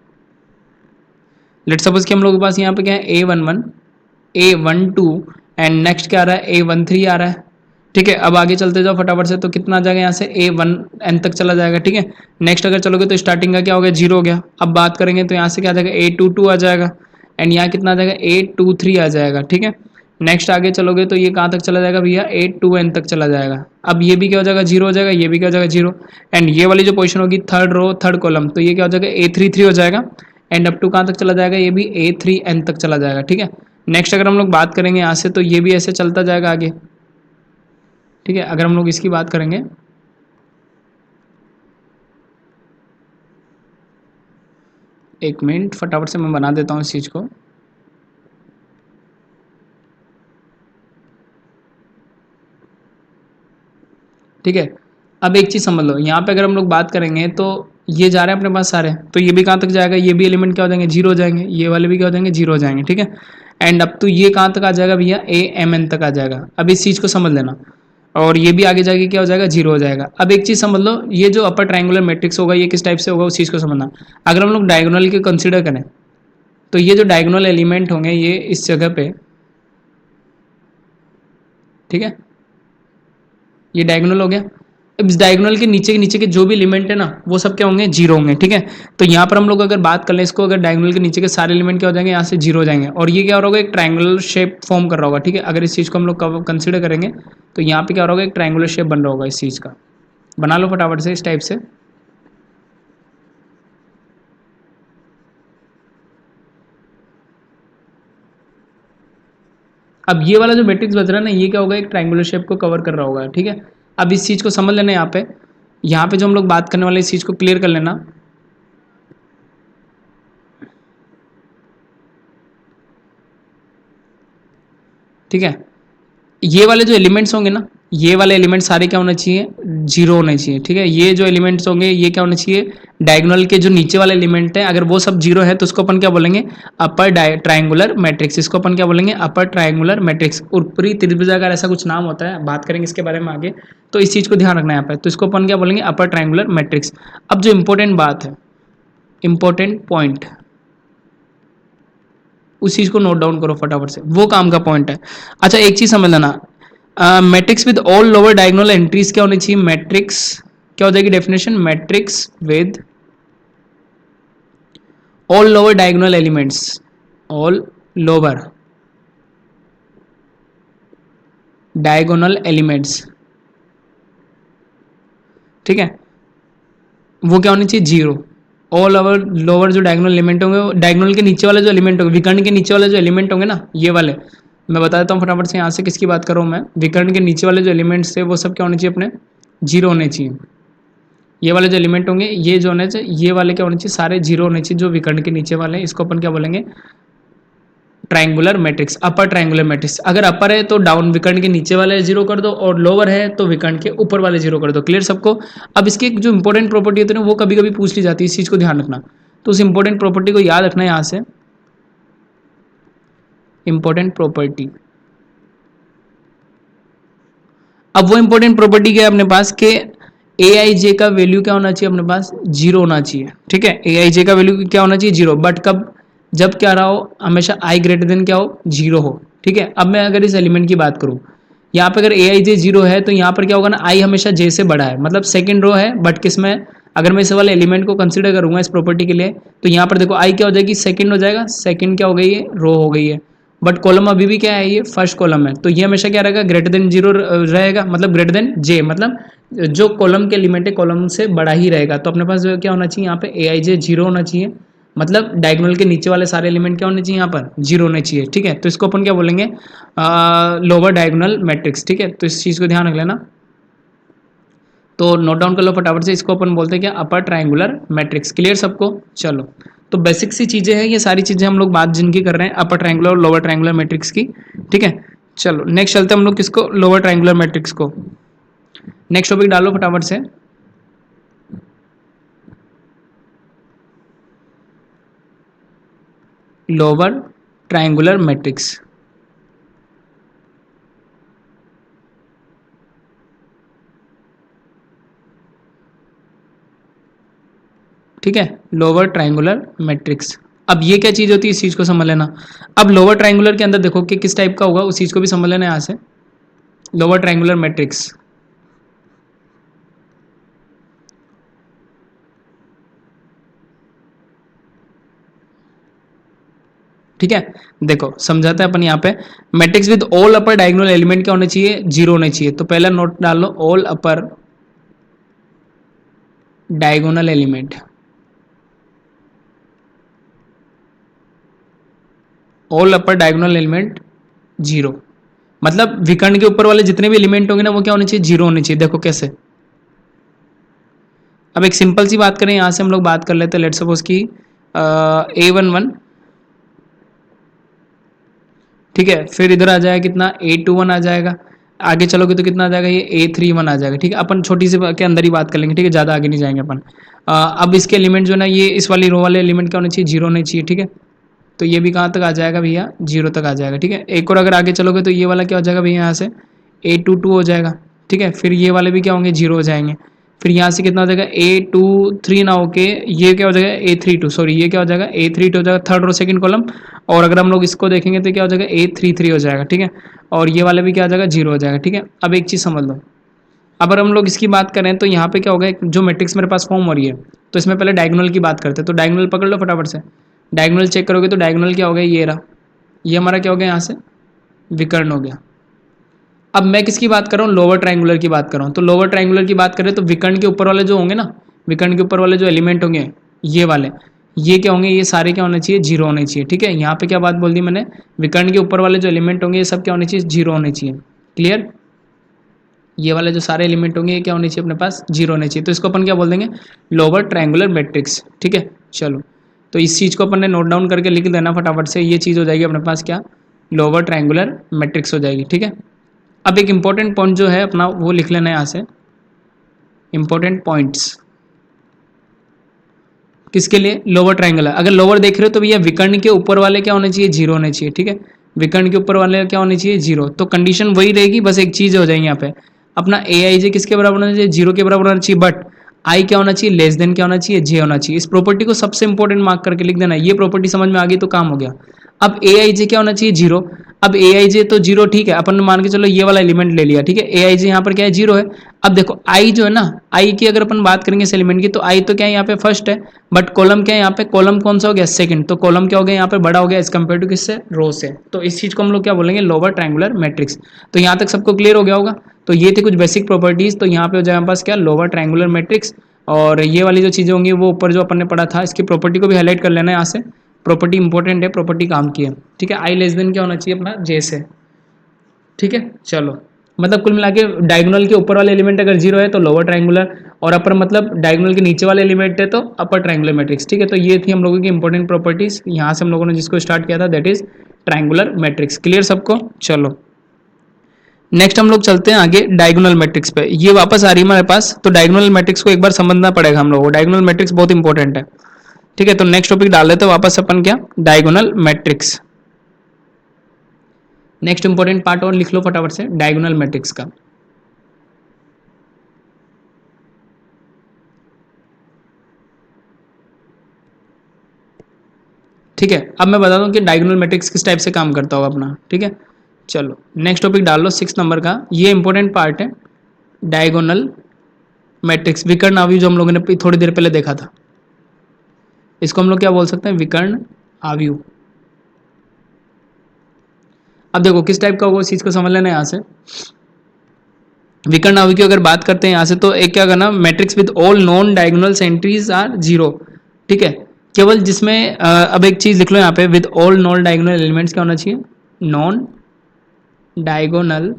लेट सपोज कि हम लोग के पास यहाँ पे क्या है, A11 A12 एंड नेक्स्ट क्या आ रहा है, A13 आ रहा है, ठीक है। अब आगे चलते जाओ फटाफट से, तो कितना आ जाएगा यहाँ से, A1n तक चला जाएगा, ठीक है। नेक्स्ट अगर चलोगे तो स्टार्टिंग का क्या हो गया, जीरो हो गया। अब बात करेंगे तो यहाँ से क्या आ जाएगा, A22 आ जाएगा, एंड यहाँ कितना आ जाएगा, A23 आ जाएगा, ठीक है। नेक्स्ट आगे चलोगे तो ये कहाँ तक चला जाएगा भैया, A2n तक चला जाएगा। अब ये भी क्या हो जाएगा, जीरो हो जाएगा, ये भी क्या हो जाएगा, जीरो। एंड ये वाली जो पोजीशन होगी थर्ड रो थर्ड कॉलम, तो ये क्या हो जाएगा, A33 हो जाएगा। एंड अप टू कहाँ तक चला जाएगा, ये भी A3n तक चला जाएगा, ठीक है। नेक्स्ट अगर हम लोग बात करेंगे यहाँ से, तो ये भी ऐसे चलता जाएगा आगे, ठीक है। अगर हम लोग इसकी बात करेंगे, एक मिनट फटाफट से मैं बना देता हूँ इस चीज़ को। ठीक है, अब एक चीज़ समझ लो, यहाँ पे अगर हम लोग बात करेंगे तो ये जा रहे हैं अपने पास सारे, तो ये भी कहाँ तक जाएगा, ये भी एलिमेंट क्या हो जाएंगे, जीरो हो जाएंगे, ये वाले भी क्या हो जाएंगे, जीरो हो जाएंगे, ठीक है। एंड अब तो ये कहाँ तक आ जाएगा भैया, AMN तक आ जाएगा। अब इस चीज़ को समझ लेना, और ये भी आगे जाके क्या हो जाएगा, जीरो हो जाएगा। अब एक चीज़ समझ लो, ये जो अपर ट्रायंगुलर मैट्रिक्स होगा ये किस टाइप से होगा उस चीज़ को समझना। अगर हम लोग डायगोनल की कंसिडर करें, तो ये जो डायगोनल एलिमेंट होंगे ये इस जगह पे, ठीक है, ये डायगोनल हो गया। अब इस डायगोनल के नीचे के जो भी एलिमेंट है ना, वो सब क्या होंगे, जीरो होंगे, ठीक है। तो यहाँ पर हम लोग अगर बात कर लें इसको, अगर डायगोनल के नीचे के सारे एलिमेंट क्या हो जाएंगे, यहाँ से जीरो हो जाएंगे, और ये क्या हो रहा होगा, एक ट्रायंगुलर शेप फॉर्म कर रहा होगा, ठीक है। अगर इस चीज़ को हम लोग कंसिडर करेंगे तो यहाँ पे क्या हो रहा होगा, एक ट्रायंगुलर शेप बन रहा होगा इस चीज़ का। बना लो फटाफट से इस टाइप से। अब ये वाला जो मैट्रिक्स बच रहा है ना, ये क्या होगा, एक ट्रायंगुलर शेप को कवर कर रहा होगा, ठीक है। अब इस चीज़ को समझ लेना, यहाँ पे जो हम लोग बात करने वाले इस चीज़ को क्लियर कर लेना, ठीक है। ये वाले जो एलिमेंट्स होंगे ना, ये वाले एलिमेंट सारे क्या होने चाहिए, जीरो होने चाहिए, ठीक है। ये जो एलिमेंट्स होंगे ये क्या होने चाहिए, डायगोनल के जो नीचे वाले एलिमेंट है, अगर वो सब जीरो है तो उसको अपन क्या बोलेंगे, अपर ट्रायंगुलर मैट्रिक्स। इसको अपन क्या बोलेंगे, अपर ट्रायंगुलर मैट्रिक्स। ऊपरी त्रिभुजाकार ऐसा कुछ नाम होता है, बात करेंगे इसके बारे में आगे, तो इस चीज़ को ध्यान रखना है यहाँ पे। तो इसको अपन क्या बोलेंगे, अपर ट्रायंगुलर मैट्रिक्स। अब जो इंपॉर्टेंट बात है, इंपॉर्टेंट पॉइंट, उस चीज़ को नोट डाउन करो फटाफट से, वो काम का पॉइंट है। अच्छा एक चीज़ समझ लेना, matrix with all lower diagonal entries क्या होनी चाहिए, मैट्रिक्स क्या हो जाएगी definition, matrix with all lower diagonal elements, all lower diagonal elements, ठीक है, वो क्या होनी चाहिए, जीरो। ऑल ओवर लोअर जो डायगोनल एलिमेंट होंगे, डायगोनल के नीचे वाले जो एलिमेंट होंगे, विकर्ण के नीचे वाले जो एलिमेंट होंगे ना, ये वाले मैं बता देता हूँ फटाफट से। यहाँ से किसकी बात कर रहा हूँ मैं, विकर्ण के नीचे वाले जो एलिमेंट्स थे वो सब क्या होने चाहिए, अपने जीरो होने चाहिए। ये वाले जो एलिमेंट होंगे, ये जो होने चाहिए, ये वाले क्या होने चाहिए, सारे जीरो होने चाहिए, जो विकर्ण के नीचे वाले हैं। इसको अपन क्या बोलेंगे, triangular matrix, upper triangular matrix. अगर अपर है तो डाउन विकर्ण के नीचे वाले जीरो कर दो, और लोअर है तो विकर्ण के ऊपर वाले जीरो कर दो। क्लियर सबको। अब इसकी एक जो इंपॉर्टेंट प्रॉपर्टी होती है ना, वो कभी कभी पूछ ली जाती है, इस चीज को ध्यान रखना। तो उस इंपॉर्टेंट प्रॉपर्टी को याद रखना है यहाँ से, इंपॉर्टेंट प्रॉपर्टी। अब वो इंपॉर्टेंट प्रॉपर्टी क्या है अपने पास, के ए आई जे का वैल्यू क्या होना चाहिए अपने पास, जीरो होना चाहिए, ठीक है। ए आई जे का वैल्यू क्या होना चाहिए, जीरो, बट कब, जब क्या रहा हो, हमेशा आई ग्रेटर देन क्या हो, जीरो हो, ठीक है। अब मैं अगर इस एलिमेंट की बात करूँ, यहाँ पे अगर ए आई जे जीरो है तो यहाँ पर क्या होगा ना, आई हमेशा जे से बड़ा है, मतलब सेकंड रो है, बट किस में, अगर मैं इस वाले एलिमेंट को कंसीडर करूंगा इस प्रॉपर्टी के लिए, तो यहाँ पर देखो आई क्या हो जाएगी, सेकंड हो जाएगा, सेकंड क्या हो गई है, रो हो गई है, बट कॉलम अभी भी क्या है, ये फर्स्ट कॉलम है, तो ये हमेशा क्या रहेगा, ग्रेटर देन जीरो रहेगा, मतलब ग्रेटर देन जे, मतलब जो कॉलम के एलिमेंट है कॉलम से बड़ा ही रहेगा। तो अपने पास जो क्या होना चाहिए यहाँ पे, ए आई जे जीरो होना चाहिए, मतलब डायगोनल के नीचे वाले सारे एलिमेंट क्या होने चाहिए, यहाँ पर जीरो होने चाहिए, ठीक है। तो इसको अपन क्या बोलेंगे, लोअर डायगोनल मैट्रिक्स, ठीक है। तो इस चीज़ को ध्यान रख लेना, तो नोट डाउन कर लो फटाफट से, इसको अपन बोलते हैं क्या, अपर ट्रायंगुलर मैट्रिक्स। क्लियर सबको, चलो। तो बेसिक सी चीज़ें हैं ये सारी चीज़ें हम लोग बात जिनकी कर रहे हैं, अपर ट्रायंगुलर और लोअर ट्रायंगुलर मैट्रिक्स की, ठीक है। चलो नेक्स्ट चलते हैं हम लोग किसको, लोअर ट्रायंगुलर मैट्रिक्स को। नेक्स्ट टॉपिक डालो फटाफट से, लोअर ट्रायंगुलर मैट्रिक्स, ठीक है, लोअर ट्रायंगुलर मैट्रिक्स। अब ये क्या चीज़ होती है, इस चीज़ को समझ लेना। अब लोअर ट्रायंगुलर के अंदर देखो कि किस टाइप का होगा, उस चीज़ को भी समझ लेना यहाँ से। लोअर ट्रायंगुलर मैट्रिक्स, ठीक है। देखो समझाते हैं अपन यहाँ पे, matrix with all upper diagonal element क्या होने चाहिए, जीरो होने चाहिए। तो पहला नोट डाल लो, all upper diagonal element, all upper diagonal element zero, मतलब विकर्ण के ऊपर वाले जितने भी एलिमेंट होंगे ना वो क्या होने चाहिए, जीरो होने चाहिए। देखो कैसे, अब एक सिंपल सी बात करें, यहां से हम लोग बात कर लेते हैं, लेट सपोज की A11, ठीक है, फिर इधर आ जाएगा कितना, A21 आ जाएगा, आगे चलोगे तो कितना आ जाएगा, ये A31 आ जाएगा, ठीक है। अपन छोटी सी के अंदर ही बात कर लेंगे, ठीक है, ज़्यादा आगे नहीं जाएंगे अपन। अब इसके एलिमेंट जो है ना, ये इस वाली रो वाले एलिमेंट क्या होने चाहिए, जीरो होने चाहिए, ठीक है। तो ये भी कहाँ तक आ जाएगा भैया, जीरो तक आ जाएगा, ठीक है। एक और अगर आगे चलोगे तो ये वाला क्या हो जाएगा भैया, यहाँ से A22 हो जाएगा, ठीक है। फिर ये वाले भी क्या होंगे, जीरो हो जाएंगे। फिर यहाँ से कितना हो जाएगा, A23 ना होके ये क्या हो जाएगा, A32, सॉरी ये क्या हो जाएगा, A32 हो जाएगा, थर्ड और सेकंड कॉलम। और अगर हम लोग इसको देखेंगे तो क्या हो जाएगा, A33 हो जाएगा, ठीक है। और ये वाले भी क्या हो जाएगा, जीरो हो जाएगा, ठीक है। अब एक चीज़ समझ लो, अगर हम लोग इसकी बात करें तो यहाँ पे क्या होगा, जो मैट्रिक्स मेरे पास फॉर्म हो रही है, तो इसमें पहले डायगोनल की बात करते हैं। तो डायगोनल पकड़ लो फटाफट से, डायगोनल चेक करोगे तो डायगोनल क्या हो गया, ये रहा, ये हमारा क्या हो गया, यहाँ से विकर्ण हो गया। अब मैं किसकी बात कर रहा हूँ, लोअर ट्रायंगुलर की बात कर रहा हूँ। तो लोअर ट्रायंगुलर की बात करें तो विकर्ण के ऊपर वाले जो होंगे ना, विकर्ण के ऊपर वाले जो एलिमेंट होंगे, ये वाले, ये क्या होंगे, ये सारे क्या होने चाहिए, जीरो होने चाहिए, ठीक है। यहाँ पे क्या बात बोल दी मैंने, विकर्ण के ऊपर वाले जो एलिमेंट होंगे ये सब क्या होने चाहिए, जीरो होने चाहिए। क्लियर, ये वाले जो सारे एलिमेंट होंगे ये क्या होने चाहिए अपने पास, जीरो होने चाहिए। तो इसको अपन क्या बोल देंगे, लोअर ट्रायंगुलर मैट्रिक्स, ठीक है। चलो, तो इस चीज़ को अपन ने नोट डाउन करके लिख देना फटाफट से, ये चीज़ हो जाएगी अपने पास क्या, लोअर ट्रायंगुलर मैट्रिक्स हो जाएगी, ठीक है। अब एक इंपॉर्टेंट पॉइंट जो है अपना वो लिख लेना है यहाँ से, इंपॉर्टेंट पॉइंट्स किसके लिए, लोअर ट्रायंगल। अगर लोअर देख रहे हो तो भैया विकर्ण के ऊपर वाले क्या होने चाहिए, जीरो होने चाहिए, ठीक है। विकर्ण के ऊपर वाले क्या होने चाहिए, जीरो। तो कंडीशन वही रहेगी, बस एक चीज हो जाएगी यहाँ पे, अपना ए आई जे किसके बराबर होना चाहिए, जीरो के बराबर होना चाहिए, बट आई क्या होना चाहिए, लेस देन क्या होना चाहिए, जे होना चाहिए। इस प्रॉपर्टी को सबसे इंपॉर्टेंट मार्क करके लिख देना, ये प्रॉपर्टी समझ में आ गई तो काम हो गया। अब ए आई जे क्या होना चाहिए, जीरो। अब ए आई जे तो जीरो, ठीक है, अपन मान के चलो ये वाला एलिमेंट ले लिया, ठीक है। ए आई जे यहाँ पर क्या है, जीरो है। अब देखो आई जो है ना, आई की अगर अपन बात करेंगे इस एलिमेंट की, तो आई तो क्या है यहाँ पे फर्स्ट है, बट कॉलम क्या है यहाँ पे, कॉलम कौन सा हो गया, सेकंड। तो कॉलम क्या हो गया यहाँ पे, बड़ा हो गया एज कम्पेयर टू किससे, रो से। तो इस चीज को हम लोग क्या बोलेंगे, लोअर ट्रायंगुलर मैट्रिक्स। तो यहाँ तक सबको क्लियर हो गया होगा। तो ये थे कुछ बेसिक प्रॉपर्टीज। तो यहाँ पे हो जाए हमारे पास क्या, लोअर ट्रायंगुलर मैट्रिक्स। और ये वाली जो चीजें होंगी वो ऊपर जो अपन ने पढ़ा था, इसकी प्रॉपर्टी को भी हाईलाइट कर लेना है यहाँ से। प्रॉपर्टी इंपॉर्टेंट है, प्रॉपर्टी काम की है, ठीक है। आई लेस देन क्या होना चाहिए अपना, जे से, ठीक है। चलो, मतलब कुल मिला के डायगोनल के ऊपर वाले एलिमेंट अगर जीरो है तो लोअर ट्रायंगुलर, और अपर मतलब डायगोनल के नीचे वाले एलिमेंट है तो अपर ट्रायंगुलर मैट्रिक्स, ठीक है। तो ये थी हम लोगों की इंपॉर्टेंट प्रॉपर्टीज, यहाँ से हम लोगों ने जिसको स्टार्ट किया था, that is triangular matrix. Clear सबको, चलो नेक्स्ट हम लोग चलते हैं आगे डायगोनल मैट्रिक्स पे। ये वापस आ रही है हमारे पास, तो डायगोनल मैट्रिक्स को एक बार समझना पड़ेगा हम लोगों को, डायगोनल मैट्रिक्स बहुत इंपॉर्टेंट है, ठीक है। तो नेक्स्ट टॉपिक डाल लेते हैं वापस अपन क्या, diagonal matrix. Next important part और लिख लो फटाफट से, डायगोनल मैट्रिक्स का। ठीक है, अब मैं बता दूं कि डायगोनल मैट्रिक्स किस टाइप से काम करता होगा अपना। ठीक है, चलो नेक्स्ट टॉपिक डाल लो 6 नंबर का, ये इंपॉर्टेंट पार्ट है, डायगोनल मैट्रिक्स, विकर्ण आव्यूह जो हम लोगों ने थोड़ी देर पहले देखा था, इसको हम लोग क्या बोल सकते हैं, विकर्ण आव्यूह। अब देखो किस टाइप का होगा उस चीज को समझ लेना यहाँ से। विकर्ण आव्यूह की अगर बात करते हैं यहाँ से, तो एक क्या करना, matrix with all non diagonal entries are zero. ठीक है, केवल जिसमें अब एक चीज लिख लो यहाँ पे, with all non diagonal elements क्या होना चाहिए, नॉन डायगोनल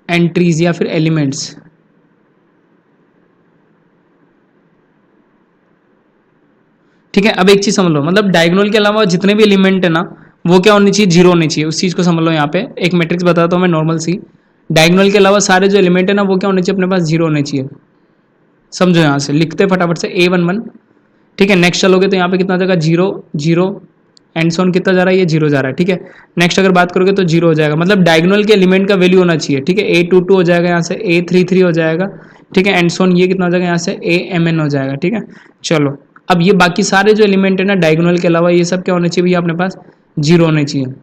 एंट्रीज या फिर एलिमेंट्स। ठीक है, अब एक चीज समझ लो, मतलब डायगोनल के अलावा जितने भी एलिमेंट है ना, वो क्या होनी चाहिए, जीरो होनी चाहिए, उस चीज को समझ लो। यहाँ पे एक मैट्रिक्स बताता हूँ मैं नॉर्मल सी, डायगोनल के अलावा सारे जो एलिमेंट है ना, वो क्या होने चाहिए, अपने पास जीरो होने चाहिए। समझो, यहाँ से लिखते फटाफट से A11। ठीक है, नेक्स्ट चलोगे तो यहाँ पे कितना आ जाएगा, जीरो जीरो, एंड सोन कितना जा रहा है, ये जीरो जा रहा है। ठीक है, नेक्स्ट अगर बात करोगे तो जीरो हो जाएगा, मतलब डायगोनल के एलिमेंट का वैल्यू होना चाहिए। ठीक है, A22 हो जाएगा, यहाँ से A33 हो जाएगा। ठीक है, एंड सोन ये कितना हो जाएगा, यहाँ से AMN हो जाएगा। ठीक है, चलो अब ये बाकी सारे जो एलिमेंट है ना डायगोनल के अलावा, ये सब क्या होने चाहिए भैया, अपने पास जीरो होने चाहिए।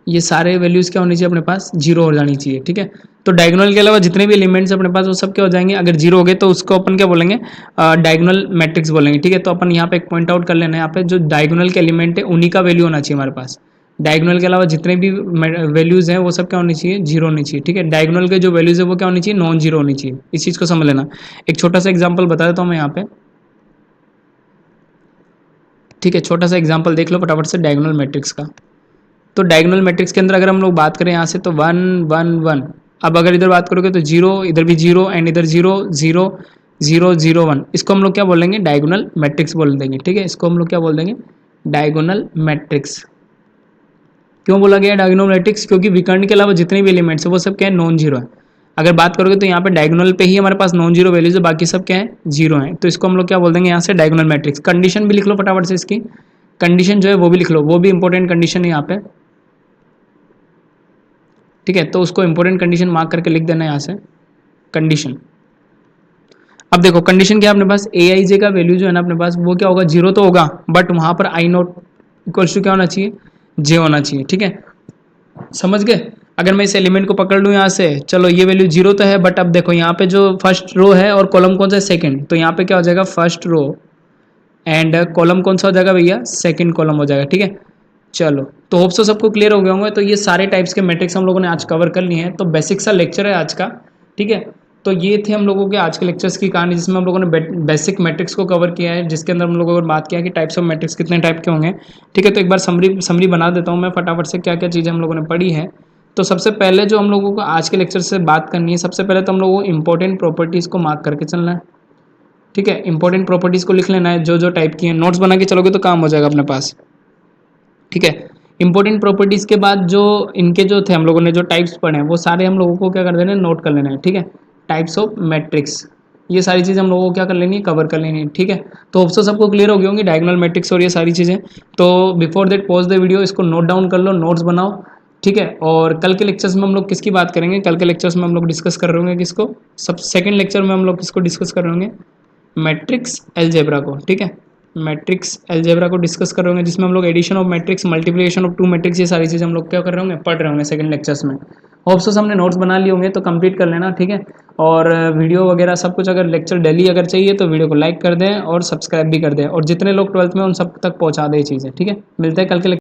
ये सारे वैल्यूज क्या होनी चाहिए, अपने पास जीरो हो जानी चाहिए। ठीक है, तो डायगोनल के अलावा जितने भी एलिमेंट्स अपने पास, वो सब क्या हो जाएंगे, अगर जीरो हो गए तो उसको अपन क्या बोलेंगे, डायगोनल मैट्रिक्स बोलेंगे। ठीक है, तो अपन यहाँ पे एक पॉइंट आउट कर लेना है, यहाँ पे जो डायगोनल के एलिमेंट है उन्हीं का वैल्यू होना चाहिए हमारे पास। डायगोनल के अलावा जितने भी वैल्यूज हैं वो सब क्या होनी चाहिए, जीरो होनी चाहिए। ठीक है, डायगोनल के जो वैल्यूज है वो क्या होनी चाहिए, नॉन जीरो होनी चाहिए। इस चीज को समझ लेना। एक छोटा सा एग्जाम्पल बता देता हूँ मैं यहाँ पे। ठीक है, छोटा सा एग्जाम्पल देख लो फटाफट से डायगोनल मैट्रिक्स का। तो डायगोनल मैट्रिक्स के अंदर अगर हम लोग बात करें यहाँ से, तो 1 1 1। अब अगर इधर बात करोगे तो जीरो, इधर भी जीरो, एंड इधर जीरो जीरो जीरो जीरो 1, इसको हम लोग क्या बोल देंगे, डायगोनल मैट्रिक्स बोल देंगे। ठीक है, इसको हम लोग क्या बोल देंगे, डायगोनल मैट्रिक्स। क्यों बोला गया डायगोनल मैट्रिक्स, क्योंकि विकर्ण के अलावा जितने भी एलिमेंट्स है वो सब क्या है, नॉन जीरो है। अगर बात करोगे तो यहाँ पे डायगोनल पे ही हमारे पास नॉन जीरो वैल्यूज है, बाकी सब क्या है, जीरो है। तो इसको हम लोग क्या बोल देंगे यहाँ से, डायगोनल मैट्रिक्स। कंडीशन भी लिख लो फटाफट से, इसकी कंडीशन जो है वो भी लिख लो, वो भी इंपॉर्टेंट कंडीशन है यहाँ पे। ठीक है, तो उसको इंपॉर्टेंट कंडीशन मार्क करके लिख देना है यहाँ से, कंडीशन। अब देखो कंडीशन क्या है अपने पास, ए आई जे का वैल्यू जो है ना अपने पास, वो क्या होगा, जीरो तो होगा, बट वहां पर आई नोट इक्वल्स टू क्या होना चाहिए, जे होना चाहिए। ठीक है, समझ गए। अगर मैं इस एलिमेंट को पकड़ लूँ यहाँ से, चलो ये वैल्यू जीरो तो है, बट अब देखो यहाँ पे जो फर्स्ट रो है और कॉलम कौन सा है, सेकंड, तो यहाँ पे क्या हो जाएगा, फर्स्ट रो, एंड कॉलम कौन सा हो जाएगा भैया, सेकंड कॉलम हो जाएगा। ठीक है, चलो तो होप सो सबको क्लियर हो गया होंगे। तो ये सारे टाइप्स के मैट्रिक्स हम लोगों ने आज कवर कर लिए हैं, तो बेसिक सा लेक्चर है आज का। ठीक है, तो ये थे हम लोगों के आज के लेक्चर्स की कहानी, जिसमें हम लोगों ने बेसिक मैट्रिक्स को कवर किया है, जिसके अंदर हम लोगों ने बात किया कि टाइप्स ऑफ मैट्रिक्स कितने टाइप के होंगे। ठीक है, तो एक बार समरी बना देता हूँ मैं फटाफट से, क्या क्या चीज़ें हम लोगों ने पढ़ी है। तो सबसे पहले जो हम लोगों को आज के लेक्चर से बात करनी है, सबसे पहले तो हम लोगों को इंपॉर्टेंट प्रॉपर्टीज़ को मार्क करके चलना है। ठीक है, इंपॉर्टेंट प्रॉपर्टीज़ को लिख लेना है, जो जो टाइप की है, नोट्स बना के चलोगे तो काम हो जाएगा अपने पास। ठीक है, इंपॉर्टेंट प्रॉपर्टीज़ के बाद जो इनके जो थे हम लोगों ने जो टाइप्स पढ़े हैं, वो सारे हम लोगों को क्या कर देना है, नोट कर लेना है। ठीक है, टाइप्स ऑफ मैट्रिक्स, ये सारी चीज़ें हम लोगों को क्या कर लेनी है, कवर कर लेनी है। ठीक है, तो होप सो सबको क्लियर हो गई होंगी डायगोनल मैट्रिक्स और ये सारी चीज़ें। तो before that pause the video, इसको नोट डाउन कर लो, नोट्स बनाओ। ठीक है, और कल के लेक्चर्स में हम लोग किसकी बात करेंगे, कल के लेक्चर्स में हम लोग डिस्कस कर रहे होंगे किसको, सब सेकंड लेक्चर में हम लोग किसको डिस्कस कर रहे होंगे, मैट्रिक्स अलजेब्रा को। ठीक है, मैट्रिक्स अलजेब्रा को डिस्कस कर रहे होंगे, जिसमें हम लोग addition of matrix, multiplication of two matrix, ये सारी चीज़ हम लोग क्या कर रहे होंगे, पढ़ रहे होंगे सेकंड लेक्चर्स में। होप सो हमने नोट्स बना लिए होंगे, तो कंप्लीट कर लेना। ठीक है, और वीडियो वगैरह सब कुछ, अगर लेक्चर डेली अगर चाहिए तो वीडियो को लाइक कर दें और सब्सक्राइब भी कर दें, और जितने लोग 12th में उन सब तक पहुँचा दें ये चीज़ें। ठीक है, मिलते हैं कल के